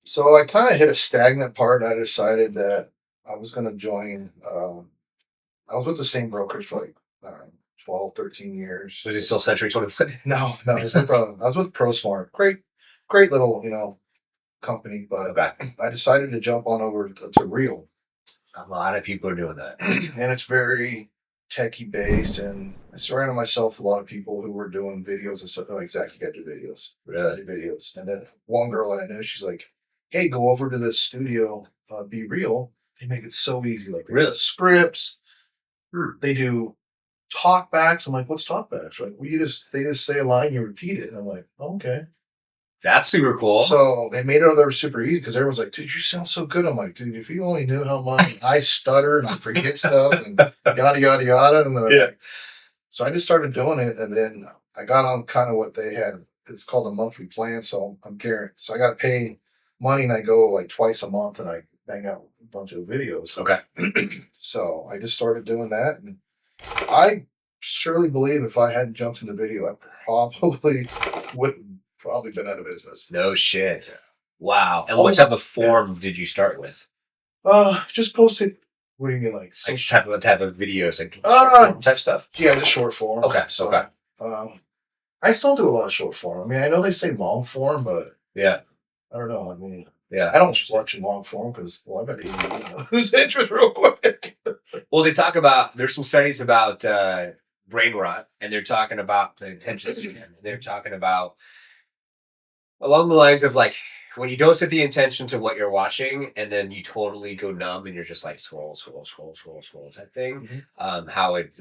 So I kind of hit a stagnant part. I decided that I was going to join. I was with the same brokers for like, I don't know, 12, 13 years. Was it still Century 21? No, I was with ProSmart. Great little, company, but I decided to jump on over to Real. A lot of people are doing that. And it's very techie based, and I surrounded myself with a lot of people who were doing videos and stuff. They're like, Zach, you got to do videos. Really? Do videos. And then one girl that I know, she's like, hey, go over to this studio, Be Real. They make it so easy. Like, they Really? do scripts. They do talkbacks. I'm like, what's talkbacks? Like, they just say a line, you repeat it. And I'm like, oh, okay. That's super cool. So they made it super easy because everyone's like, dude, you sound so good. I'm like, dude, if you only knew how much I stutter and I forget stuff and yada, yada, yada. And then like, so I just started doing it. And then I got on kind of what they had. It's called a monthly plan. So I'm guaranteed. So I got to pay money and I go like twice a month and I bang out a bunch of videos. Okay. So I just started doing that. And I surely believe if I hadn't jumped into video, I probably wouldn't. Probably been out of business. No shit. Wow. And what type of form did you start with? Just posted. What do you mean, like type of videos, like short form type stuff? Yeah, just short form. Okay. So, okay. I still do a lot of short form. I mean, I know they say long form, but yeah, I don't know. I mean, yeah, I don't watch in long form because, well, I got to lose interest real quick. Well, they talk about, there's some studies about brain rot, and they're talking about the attention span. They're talking about along the lines of like when you don't set the intention to what you're watching and then you totally go numb and you're just like scroll type thing. How it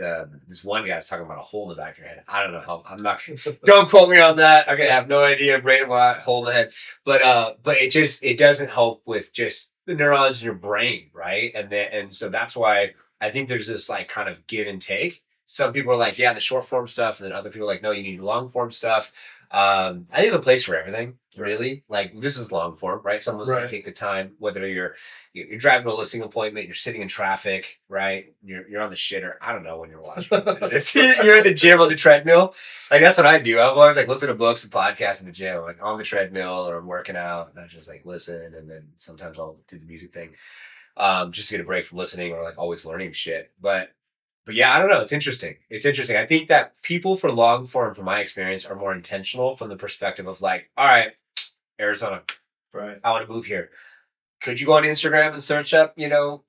this one guy's talking about a hole in the back of your head. I don't know how, I'm not don't quote me on that. Okay, I have no idea brain rot, hole in the head. But it doesn't help with just the neurons in your brain, right? And so that's why I think there's this like kind of give and take. Some people are like, yeah, the short form stuff, and then other people are like, no, you need long form stuff. I think there's a place for everything, really. Like this is long form, right? Someone's gonna take the time, whether you're driving to a listing appointment, you're sitting in traffic, right? You're on the shitter. I don't know when you're watching this. You're at the gym on the treadmill. Like that's what I do. I'm always like listen to books and podcasts in the gym, like on the treadmill or I'm working out, and I just like listen, and then sometimes I'll do the music thing, just to get a break from listening or like always learning shit. But yeah, I don't know. It's interesting. I think that people for long form, from my experience, are more intentional from the perspective of like, all right, Arizona, right? I want to move here. Could you go on Instagram and search up,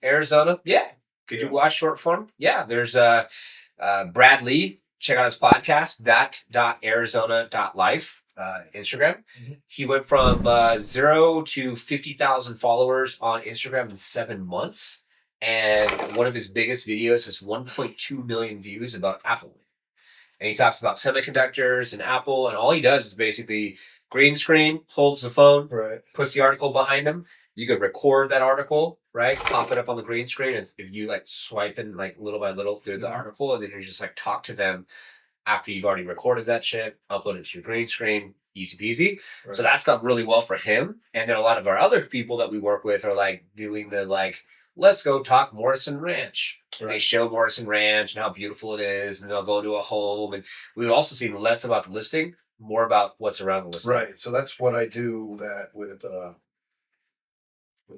Arizona? Yeah. Could you watch short form? Yeah. There's Brad Lee. Check out his podcast, that.arizona.life, Instagram. He went from 0 to 50,000 followers on Instagram in 7 months. And one of his biggest videos has 1.2 million views about Apple. And he talks about semiconductors and Apple. And all he does is basically green screen, holds the phone, puts the article behind him. You could record that article, right? Pop it up on the green screen. And if you like swiping like little by little through the article, and then you just like talk to them after you've already recorded that shit, upload it to your green screen, easy peasy. So that's gone really well for him. And then a lot of our other people that we work with are like doing the like, let's go talk Morrison Ranch. They show Morrison Ranch and how beautiful it is, and they'll go into a home. And we've also seen less about the listing, more about what's around the listing. Right. So that's what I do that with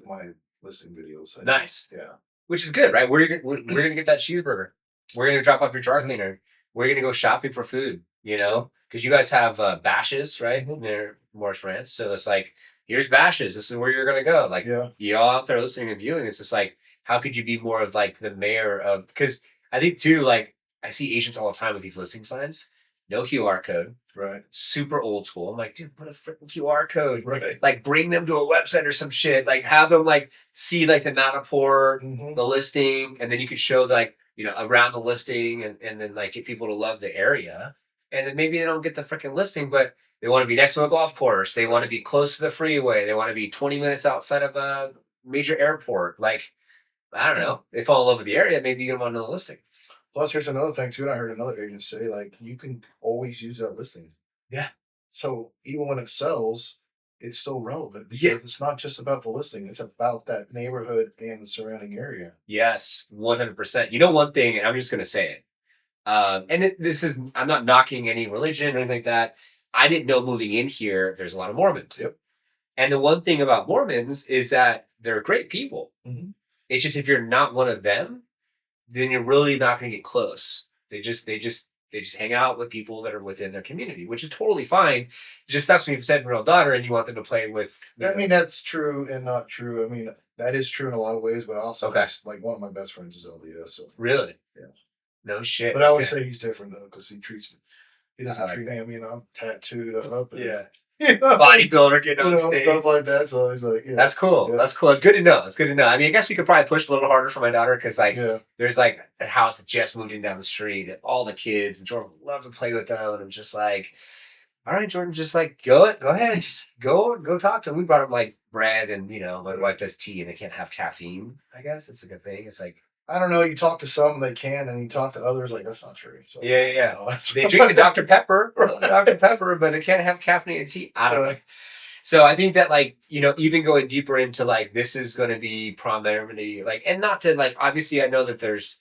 my listing videos. Nice. Yeah. Which is good, right? We're gonna get that cheeseburger. We're gonna drop off your dry cleaner. We're gonna go shopping for food. Because you guys have bashes, right? Near Morris Ranch. So it's like, here's bashes. This is where you're gonna go. Like, you all out there listening and viewing. It's just like, how could you be more of like the mayor of? Because I think too, like I see agents all the time with these listing signs, no QR code, right? Super old school. I'm like, dude, put a freaking QR code, right? Like, bring them to a website or some shit. Like, have them like see like the Matterport, the listing, and then you could show like around the listing, and then like get people to love the area, and then maybe they don't get the freaking listing, but they want to be next to a golf course. They want to be close to the freeway. They want to be 20 minutes outside of a major airport. Like, I don't know. They fall in love with the area. Maybe you get them on the listing. Plus, here's another thing, too. And I heard another agent say, like, you can always use that listing. Yeah. So even when it sells, it's still relevant. Because it's not just about the listing. It's about that neighborhood and the surrounding area. Yes, 100%. One thing, and I'm just going to say it. I'm not knocking any religion or anything like that. I didn't know moving in here, there's a lot of Mormons. Yep. And the one thing about Mormons is that they're great people. It's just if you're not one of them, then you're really not going to get close. They just hang out with people that are within their community, which is totally fine. It just sucks when you've a 7-year-old daughter and you want them to play with. I mean, that's true and not true. I mean, that is true in a lot of ways, but also, like one of my best friends is LDS. So really, yeah. No shit. But I always say he's different though, because he treats me. He doesn't like treat me. I mean, I'm tattooed up. And, Yeah. you know, Bodybuilder getting on stage. stuff like that. So he's like, yeah. That's cool. Yeah. That's cool. It's good to know. It's good to know. I mean, I guess we could probably push a little harder for my daughter because, like, there's like a house that just moved in down the street and all the kids and Jordan would love to play with them. And I'm just like, all right, Jordan, just like go ahead, just go talk to them. We brought them like bread and my wife does tea and they can't have caffeine. I guess it's like a thing. It's like, I don't know. You talk to some, they can, and you talk to others, like that's not true. So, yeah. They drink the Dr. Pepper, but they can't have caffeinated tea. I don't know. So I think that like, even going deeper into like, this is going to be primarily like, and not to like, obviously I know that there's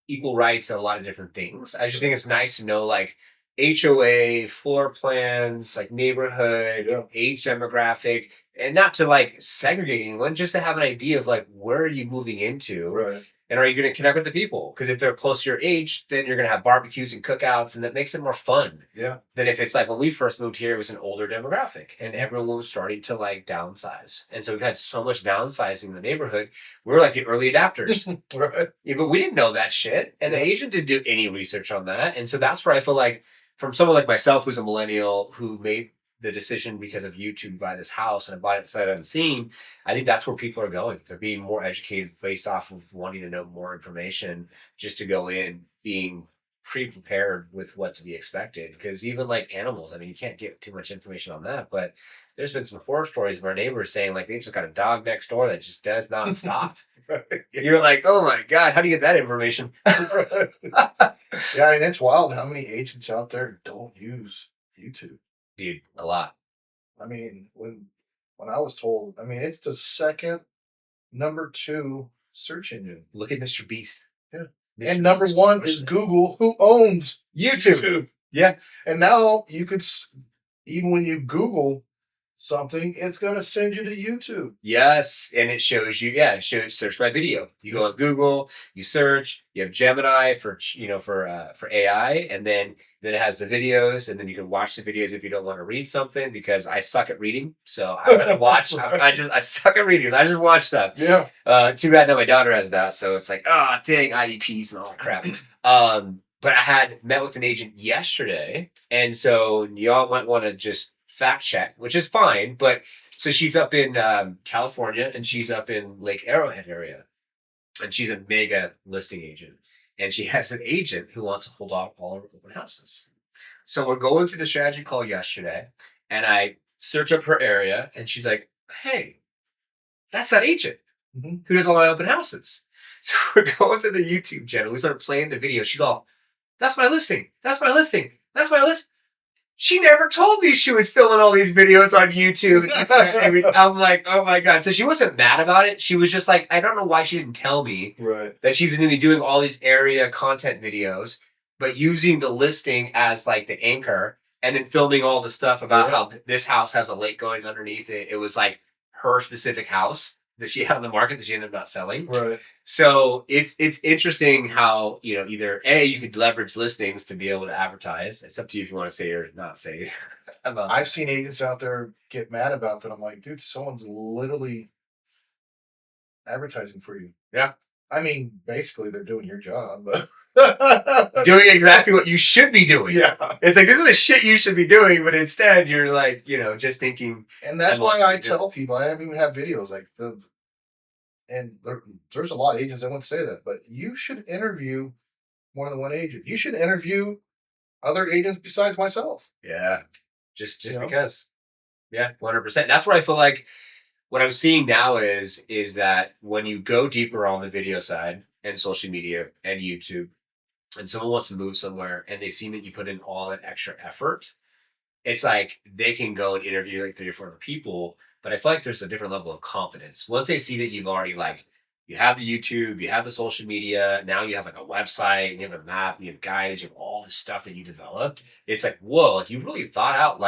equal rights to a lot of different things. I just think it's nice to know like HOA, floor plans, like neighborhood, age demographic, and not to like segregate anyone, just to have an idea of like, where are you moving into? Right. And are you going to connect with the people? Because if they're close to your age, then you're going to have barbecues and cookouts, and that makes it more fun. Yeah. Than if it's like when we first moved here, it was an older demographic, and everyone was starting to like downsize. And so we've had so much downsizing in the neighborhood. We were like the early adapters. Right. Yeah, but we didn't know that shit. And the agent didn't do any research on that. And so that's where I feel like from someone like myself who's a millennial who made the decision because of YouTube to buy this house and I bought it sight unseen, I think that's where people are going. They're being more educated based off of wanting to know more information just to go in being pre-prepared with what to be expected. Because even like animals, I mean, you can't get too much information on that, but there's been some horror stories of our neighbors saying like they just got a dog next door that just does not stop. Right. You're like, oh my God, how do you get that information? Yeah, and it's wild how many agents out there don't use YouTube. Dude, a lot. I mean, when I was told, I mean, it's the second number 2 search engine. Look at Mr. Beast. Yeah. Mr. And number Beast 1 is Google, who owns YouTube. Yeah. And now you could, even when you Google something, it's going to send you to YouTube. Yes. And it shows you, it shows search by video. You go on Google, you search, you have Gemini for AI, and then it has the videos, and then you can watch the videos if you don't want to read something, because I suck at reading. So I'm going to watch. I suck at reading. I just watch stuff. Yeah. Too bad now my daughter has that. So it's like, oh, dang, IEPs and all that crap. But I had met with an agent yesterday. And so y'all might want to just fact check, which is fine. But so she's up in California and she's up in Lake Arrowhead area. And she's a mega listing agent. And she has an agent who wants to hold off all her open houses. So we're going through the strategy call yesterday, and I search up her area, and she's like, hey, that's that agent who does all my open houses. So we're going through the YouTube channel. We start playing the video. She's all, that's my listing. That's my listing. That's my list. She never told me she was filming all these videos on YouTube. I'm like, oh my God. So she wasn't mad about it. She was just like, I don't know why she didn't tell me that she's going to be doing all these area content videos, but using the listing as like the anchor and then filming all the stuff about how this house has a lake going underneath it. It was like her specific house that she had on the market that she ended up not selling. Right. So it's interesting how, either A, you could leverage listings to be able to advertise. It's up to you if you want to say or not say. I've seen agents out there get mad about that. I'm like, dude, someone's literally advertising for you. Yeah. I mean, basically they're doing your job, but doing exactly what you should be doing. Yeah. It's like, this is the shit you should be doing, but instead you're like, just thinking. And that's why I tell people, I even have videos like and there's a lot of agents that won't say that, but you should interview more than one agent. You should interview other agents besides myself. Yeah. Just because. Yeah, 100%. That's where I feel like what I'm seeing now is that when you go deeper on the video side and social media and YouTube, and someone wants to move somewhere and they see that you put in all that extra effort, it's like they can go and interview like 3 or 4 other people. But I feel like there's a different level of confidence. Once they see that you've already you have the YouTube, you have the social media, now you have like a website, and you have a map, you have guides, you have all the stuff that you developed. It's like, whoa, like you've really thought out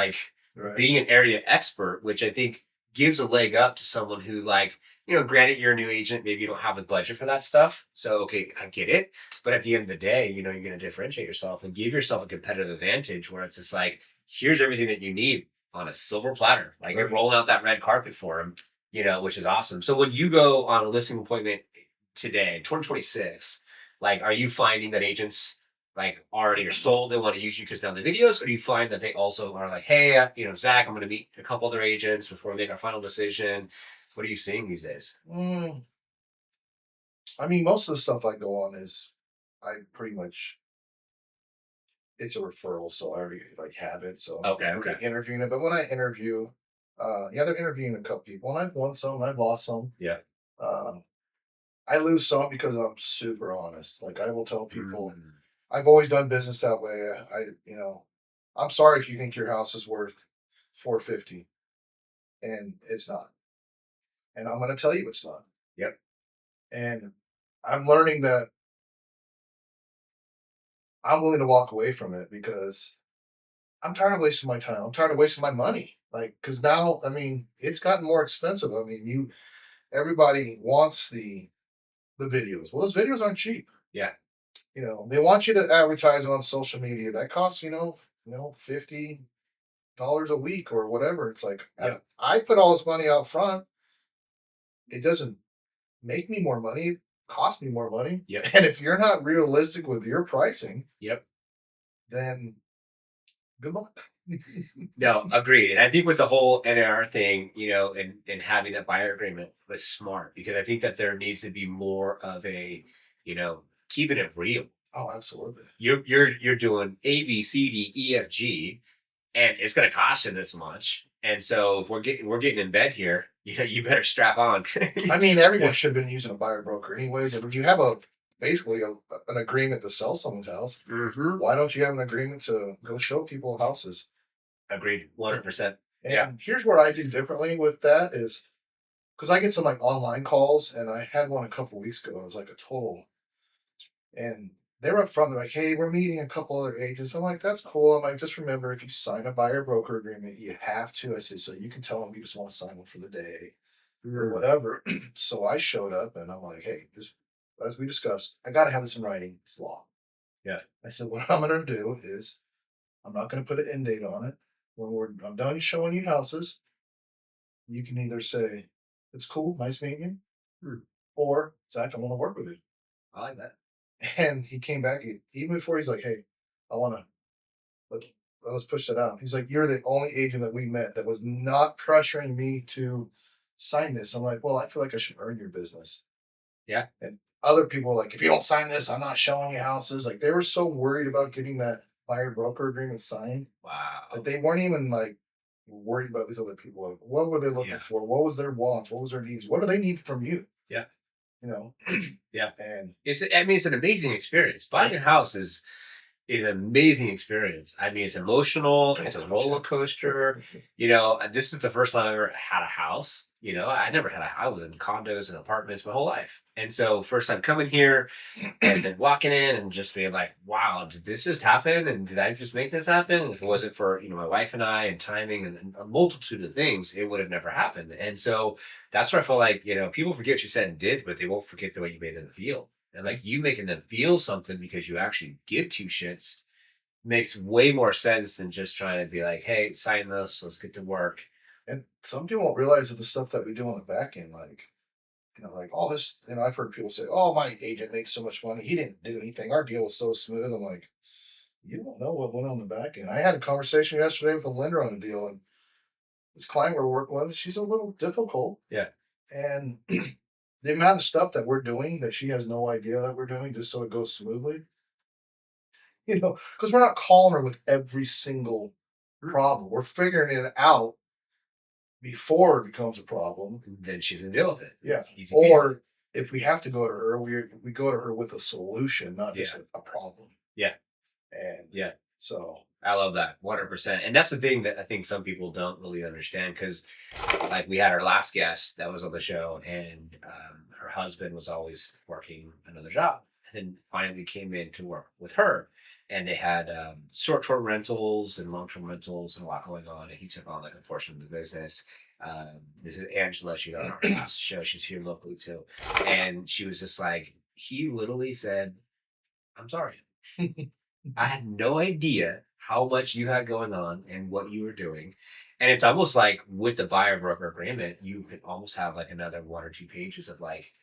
being an area expert, which I think gives a leg up to someone who granted you're a new agent, maybe you don't have the budget for that stuff. So, okay, I get it. But at the end of the day, you're going to differentiate yourself and give yourself a competitive advantage where it's just like, here's everything that you need on a silver platter. You're rolling out that red carpet for them, which is awesome. So when you go on a listing appointment today, 2026, Like, are you finding that agents like already are sold, they want to use you because now the videos, or do you find that they also are like, hey, Zach, I'm going to meet a couple other agents before we make our final decision? What are you seeing these days? I mean, most of the stuff I go on is I pretty much it's a referral, so I already like have it. So I'm not really interviewing it. But when I interview, they're interviewing a couple people, and I've won some, I've lost some. Yeah. I lose some because I'm super honest. Like I will tell people, I've always done business that way. I'm sorry if you think your house is worth 450, and it's not. And I'm going to tell you it's not. Yep. And I'm learning that I'm willing to walk away from it because I'm tired of wasting my time. I'm tired of wasting my money. Like, because now, I mean, it's gotten more expensive. I mean, everybody wants the videos. Well, those videos aren't cheap. Yeah. They want you to advertise it on social media. That costs, $50 a week or whatever. It's like, I put all this money out front. It doesn't make me more money. It costs me more money. Yep. And if you're not realistic with your pricing, then good luck. No, agreed. And I think with the whole NAR thing, and having that buyer agreement was smart, because I think that there needs to be more of a, keeping it real. Oh, absolutely. You're doing A, B, C, D, E, F, G, and it's going to cost you this much. And so if we're getting in bed here, you better strap on. I mean, everyone should have been using a buyer broker anyways. If you have basically an agreement to sell someone's house, why don't you have an agreement to go show people houses? Agreed, 100%. And here's what I do differently with that is because I get some like online calls, and I had one a couple weeks ago. It was like a total, and they were up front. They're like, "Hey, we're meeting a couple other agents." I'm like, "That's cool." I'm like, "Just remember, if you sign a buyer broker agreement, you have to." I said, "So you can tell them you just want to sign one for the day or whatever." So I showed up, and I'm like, "Hey, just as we discussed, I got to have this in writing. It's law." Yeah. I said, "What I'm going to do is I'm not going to put an end date on it. When I'm done showing you houses, you can either say, 'It's cool, nice meeting you,' or 'Zach, I want to work with you.'" I like that. And he came back even before he's like, "Hey, I want to let's push that out." He's like, "You're the only agent that we met that was not pressuring me to sign this." I'm like, "Well, I feel like I should earn your business." Yeah. And other people were like, "If you don't sign this, I'm not showing you houses." Like they were so worried about getting that buyer broker agreement signed. Wow. That they weren't even like worried about these other people. Like, what were they looking for? What was their wants? What was their needs? What do they need from you? Yeah. Yeah. And it's an amazing experience. Buying a house is an amazing experience. I mean, it's emotional. It's a roller coaster. This is the first time I ever had a house. I never had I was in condos and apartments my whole life. And so first time coming here and then walking in and just being like, wow, did this just happen? And did I just make this happen? If it wasn't for, my wife and I and timing and a multitude of things, it would have never happened. And so that's where I feel like, people forget what you said and did, but they won't forget the way you made them feel. And like you making them feel something because you actually give two shits makes way more sense than just trying to be like, hey, sign this, let's get to work. And some people don't realize that the stuff that we do on the back end, like all this, I've heard people say, "Oh, my agent makes so much money. He didn't do anything. Our deal was so smooth." I'm like, you don't know what went on the back end. I had a conversation yesterday with a lender on a deal, and this client we're working with, she's a little difficult. Yeah. And the amount of stuff that we're doing that she has no idea that we're doing just so it goes smoothly, because we're not calling her with every single problem. We're figuring it out before it becomes a problem. Then she's in deal with it. Yeah. Or if we have to go to her, we go to her with a solution, not just a problem. Yeah. And so I love that 100%. And that's the thing that I think some people don't really understand, because like we had our last guest that was on the show, and her husband was always working another job, and then finally came in to work with her. And they had short-term rentals and long-term rentals and a lot going on. And he took on like a portion of the business. This is Angela. She got on our last show. She's here locally too. And she was just like, he literally said, "I'm sorry. I had no idea how much you had going on and what you were doing." And it's almost like with the buyer broker agreement, you could almost have like another 1 or 2 pages of like,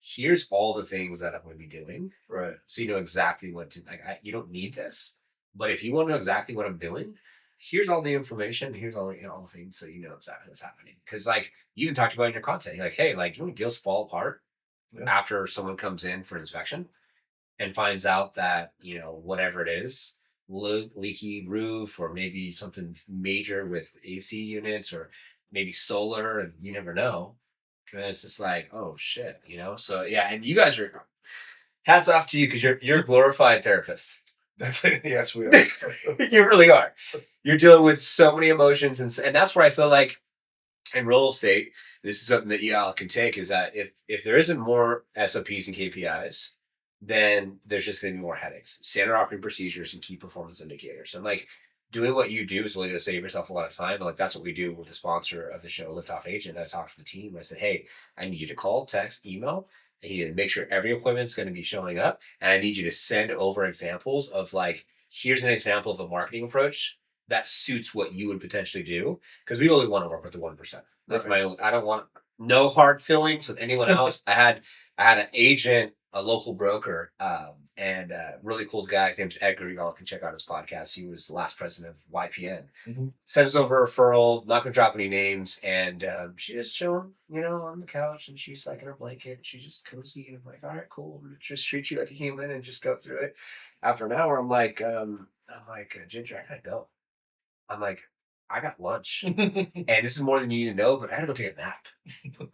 here's all the things that I'm going to be doing. Right. So you know exactly what to, like, you don't need this, but if you want to know exactly what I'm doing, here's all the information. Here's all, all the things so you know exactly what's happening. Because like you even talked about in your content, you're like, hey, like, you know, deals fall apart after someone comes in for inspection and finds out that, you know, whatever it is, leaky roof or maybe something major with AC units or maybe solar, and you never know. And it's just like, oh shit, you know? So yeah, and you guys are, hats off to you because you're a glorified therapist. That's yes, we are. You really are. You're dealing with so many emotions, and that's where I feel like in real estate, this is something that you all can take, is that if there isn't more SOPs and KPIs, then there's just going to be more headaches. Standard operating procedures and key performance indicators. And like doing what you do is really going to save yourself a lot of time. And like that's what we do with the sponsor of the show, Liftoff Agent. I talked to the team. I said, hey, I need you to call, text, email. I need you to make sure every appointment is going to be showing up. And I need you to send over examples of like, here's an example of a marketing approach that suits what you would potentially do. Because we only want to work with the 1%. That's my only, I don't want no hard feelings with anyone else. I had an agent, a local broker, and really cool guy. His name's Edgar. You all can check out his podcast. He was the last president of YPN. Sends over a referral, not gonna drop any names, and she just chilling, you know, on the couch, and she's like in her blanket. She's just cozy, and I'm like, all right, cool. Just treat you like a human and just go through it. After an hour, I'm like, Ginger, I gotta go. I'm like, I got lunch. And this is more than you need to know, but I gotta go take a nap.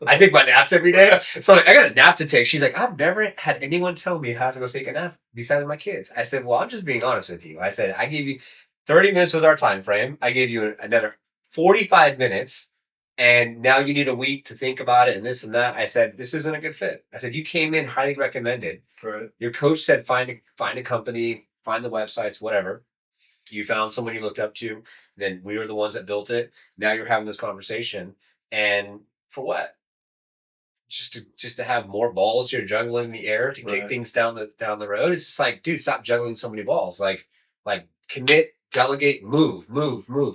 I take my naps every day. So like, I got a nap to take. She's like, I've never had anyone tell me how to go take a nap besides my kids. I said, well, I'm just being honest with you. I said, I gave you 30 minutes was our time frame. I gave you another 45 minutes. And now you need a week to think about it and this and that. I said, this isn't a good fit. I said, you came in highly recommended. Right. Your coach said, find a company, find the websites, whatever. You found someone you looked up to. Then we were the ones that built it. Now you're having this conversation. And for what? Just to have more balls you're juggling in the air to kick things down the road. It's just like, dude, stop juggling so many balls. Like commit, delegate, move.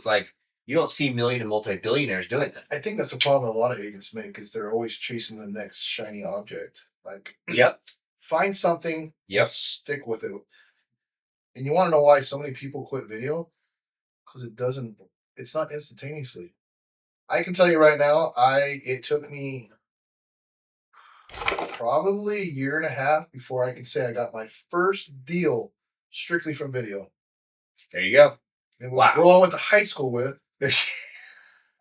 Like you don't see million and multi-billionaires doing that. I think that's a problem a lot of agents make, is they're always chasing the next shiny object. Like, find something, stick with it. And you want to know why so many people quit video? Because it's not instantaneously. I can tell you right now, it took me probably a year and a half before I can say I got my first deal strictly from video. There you go. It was a girl I went to high school with.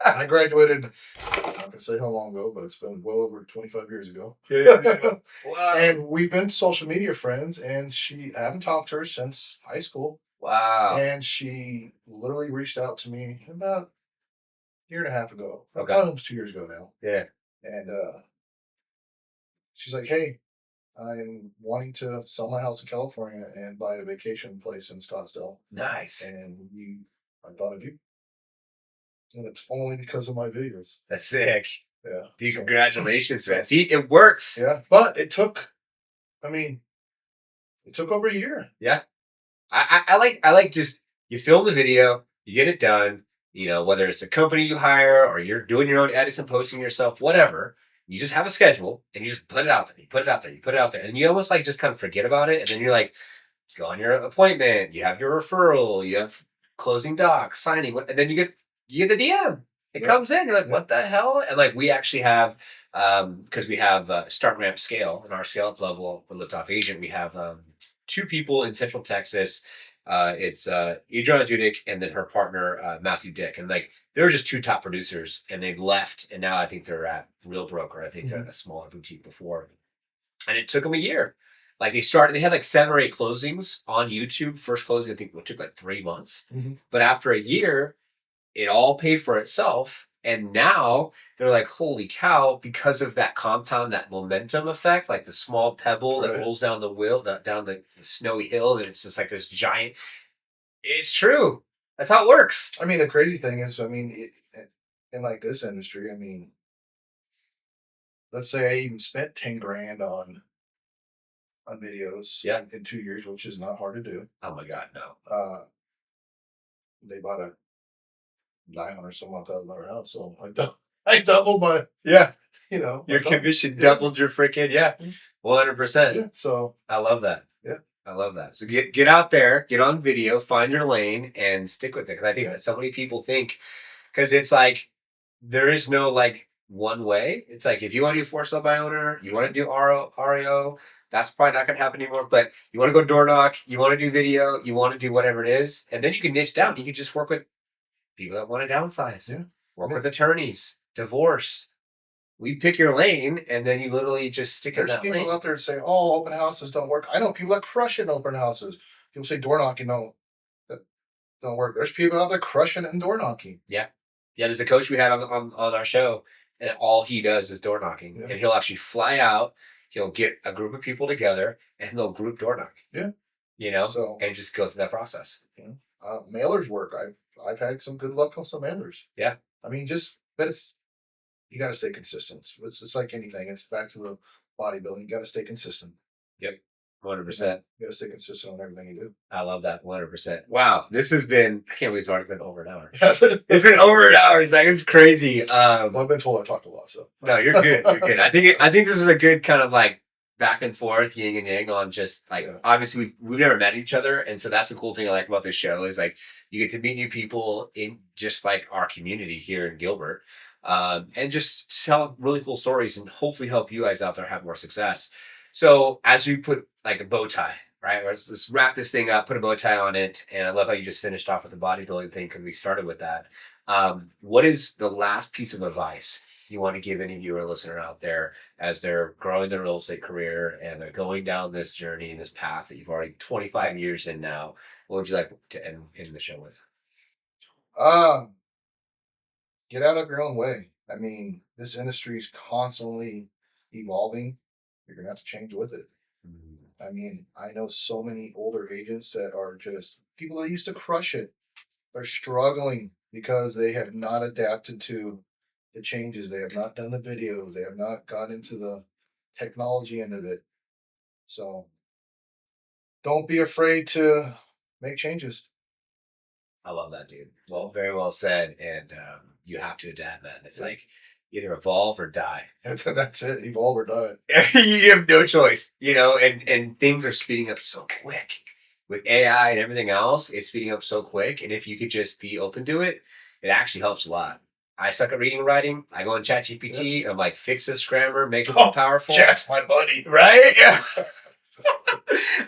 I graduated, I'm not going to say how long ago, but it's been well over 25 years ago. Wow. And we've been social media friends, and I haven't talked to her since high school. Wow. And she literally reached out to me about a year and a half ago. Probably almost 2 years ago now. Yeah. And she's like, hey, I'm wanting to sell my house in California and buy a vacation place in Scottsdale. Nice. And I thought of you. And it's only because of my videos. That's sick. Yeah. Dude, congratulations, man. See, it works. Yeah. But it took over a year. Yeah. I like just, you film the video, you get it done, you know, whether it's a company you hire or you're doing your own edits and posting yourself, whatever. You just have a schedule and you just put it out there. You put it out there. And you almost like just kind of forget about it. And then you're like, go on your appointment. You have your referral. You have closing docs, signing. And then you get the DM. It comes in. You're like, what the hell? And like, we actually have, because we have start ramp scale in our scale up level for Liftoff Agent. We have 2 people in Central Texas. It's Adriana Dudick and then her partner, Matthew Dick. And like, they were just 2 top producers and they left. And now I think they're at Real Broker. I think they're at a smaller boutique before. And it took them a year. Like they had like 7 or 8 closings on YouTube. First closing, I think it took like 3 months. But after a year, it all paid for itself. And now they're like, holy cow, because of that compound, that momentum effect, like the small pebble that rolls down down the snowy hill, and it's just like this giant. It's true. That's how it works. I mean, the crazy thing is, in like this industry, let's say I even spent 10 grand on videos in 2 years, which is not hard to do. Oh my God, no. They bought a $900 some $1,000 house, so I don't. I doubled my, Yeah. your Your commission doubled your freaking 100%. Yeah, so I love that. Yeah. I love that. So get out there, get on video, find your lane, and stick with it. Because I think that so many people think, because it's like there is no like one way. It's like if you want to do for sale by owner, you want to do REO, that's probably not going to happen anymore. But you want to go door knock, you want to do video, you want to do whatever it is, and then you can niche down. You can just work with people that want to downsize. Yeah. Work with attorneys, divorce. We pick your lane, and then you literally just stick in there's that people lane. out there say, "Oh, open houses don't work." I know people that crush it in open houses. People say door knocking don't work. There's people out there crushing it in door knocking. Yeah, there's a coach we had on our show, and all he does is door knocking. Yeah. And he'll actually fly out, he'll get a group of people together, and they'll group door knock. Yeah. So, and just go through that process. Mailers work. I've had some good luck on some mailers. Yeah. I mean, but you got to stay consistent. It's like anything. It's back to the bodybuilding. You got to stay consistent. Yep. 100%. You got to stay consistent on everything you do. I love that. 100%. Wow. This has been, I can't believe it's already been over an hour. It's been over an hour. It's crazy. Well, I've been told I talked a lot, so. No, you're good. You're good. I think this was a good kind of like back and forth, yin and yang on just like, obviously we've never met each other. And so that's the cool thing I like about this show is like, you get to meet new people in just like our community here in Gilbert. And just tell really cool stories and hopefully help you guys out there have more success. So as we put like a bow tie, right? Let's wrap this thing up, put a bow tie on it. And I love how you just finished off with the bodybuilding thing because we started with that. What is the last piece of advice you want to give any viewer or listener out there as they're growing their real estate career and they're going down this journey and this path that you've already 25 years in now? What would you like to end the show with? Get out of your own way. I mean, this industry is constantly evolving. You're going to have to change with it. I mean, I know so many older agents that are just people that used to crush it. They're struggling because they have not adapted to the changes. They have not done the videos. They have not got into the technology end of it. So don't be afraid to make changes. I love that, dude. Well, very well said. And you have to adapt, man. It's like either evolve or die. That's it. Evolve or die. You have no choice, and things are speeding up so quick with AI and everything else. It's speeding up so quick. And if you could just be open to it, it actually helps a lot. I suck at reading and writing. I go on ChatGPT and I'm like, fix this grammar, make it more powerful. Chat's my buddy. Right? Yeah.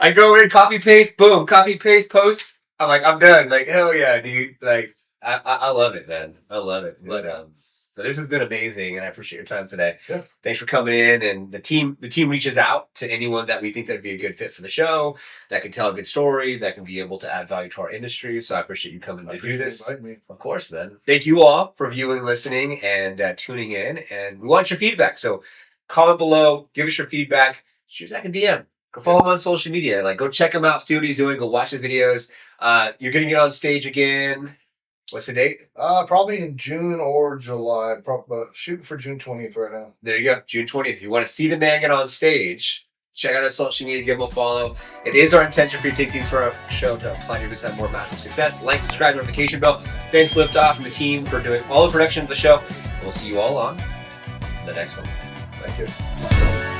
I go in, copy, paste, boom, copy, paste, post. I'm like, I'm done. Like, hell yeah, dude. Like, I love it, man. I love it. Yeah. But so this has been amazing, and I appreciate your time today. Yeah. Thanks for coming in. And the team reaches out to anyone that we think that'd be a good fit for the show, that can tell a good story, that can be able to add value to our industry. So I appreciate you coming to do this. Me. Of course, man. Thank you all for viewing, listening, and tuning in. And we want your feedback. So comment below, give us your feedback, shoot Zach a DM. Go follow him on social media. Like, go check him out, see what he's doing, go watch his videos. You're going to get on stage again. What's the date? Probably in June or July. Probably shooting for June 20th right now. There you go, June 20th. If you want to see the man get on stage, check out his social media, give him a follow. It is our intention for you to take things for our show to apply to have more massive success. Like, subscribe, notification bell. Thanks, Liftoff, and the team for doing all the production of the show. We'll see you all on the next one. Thank you.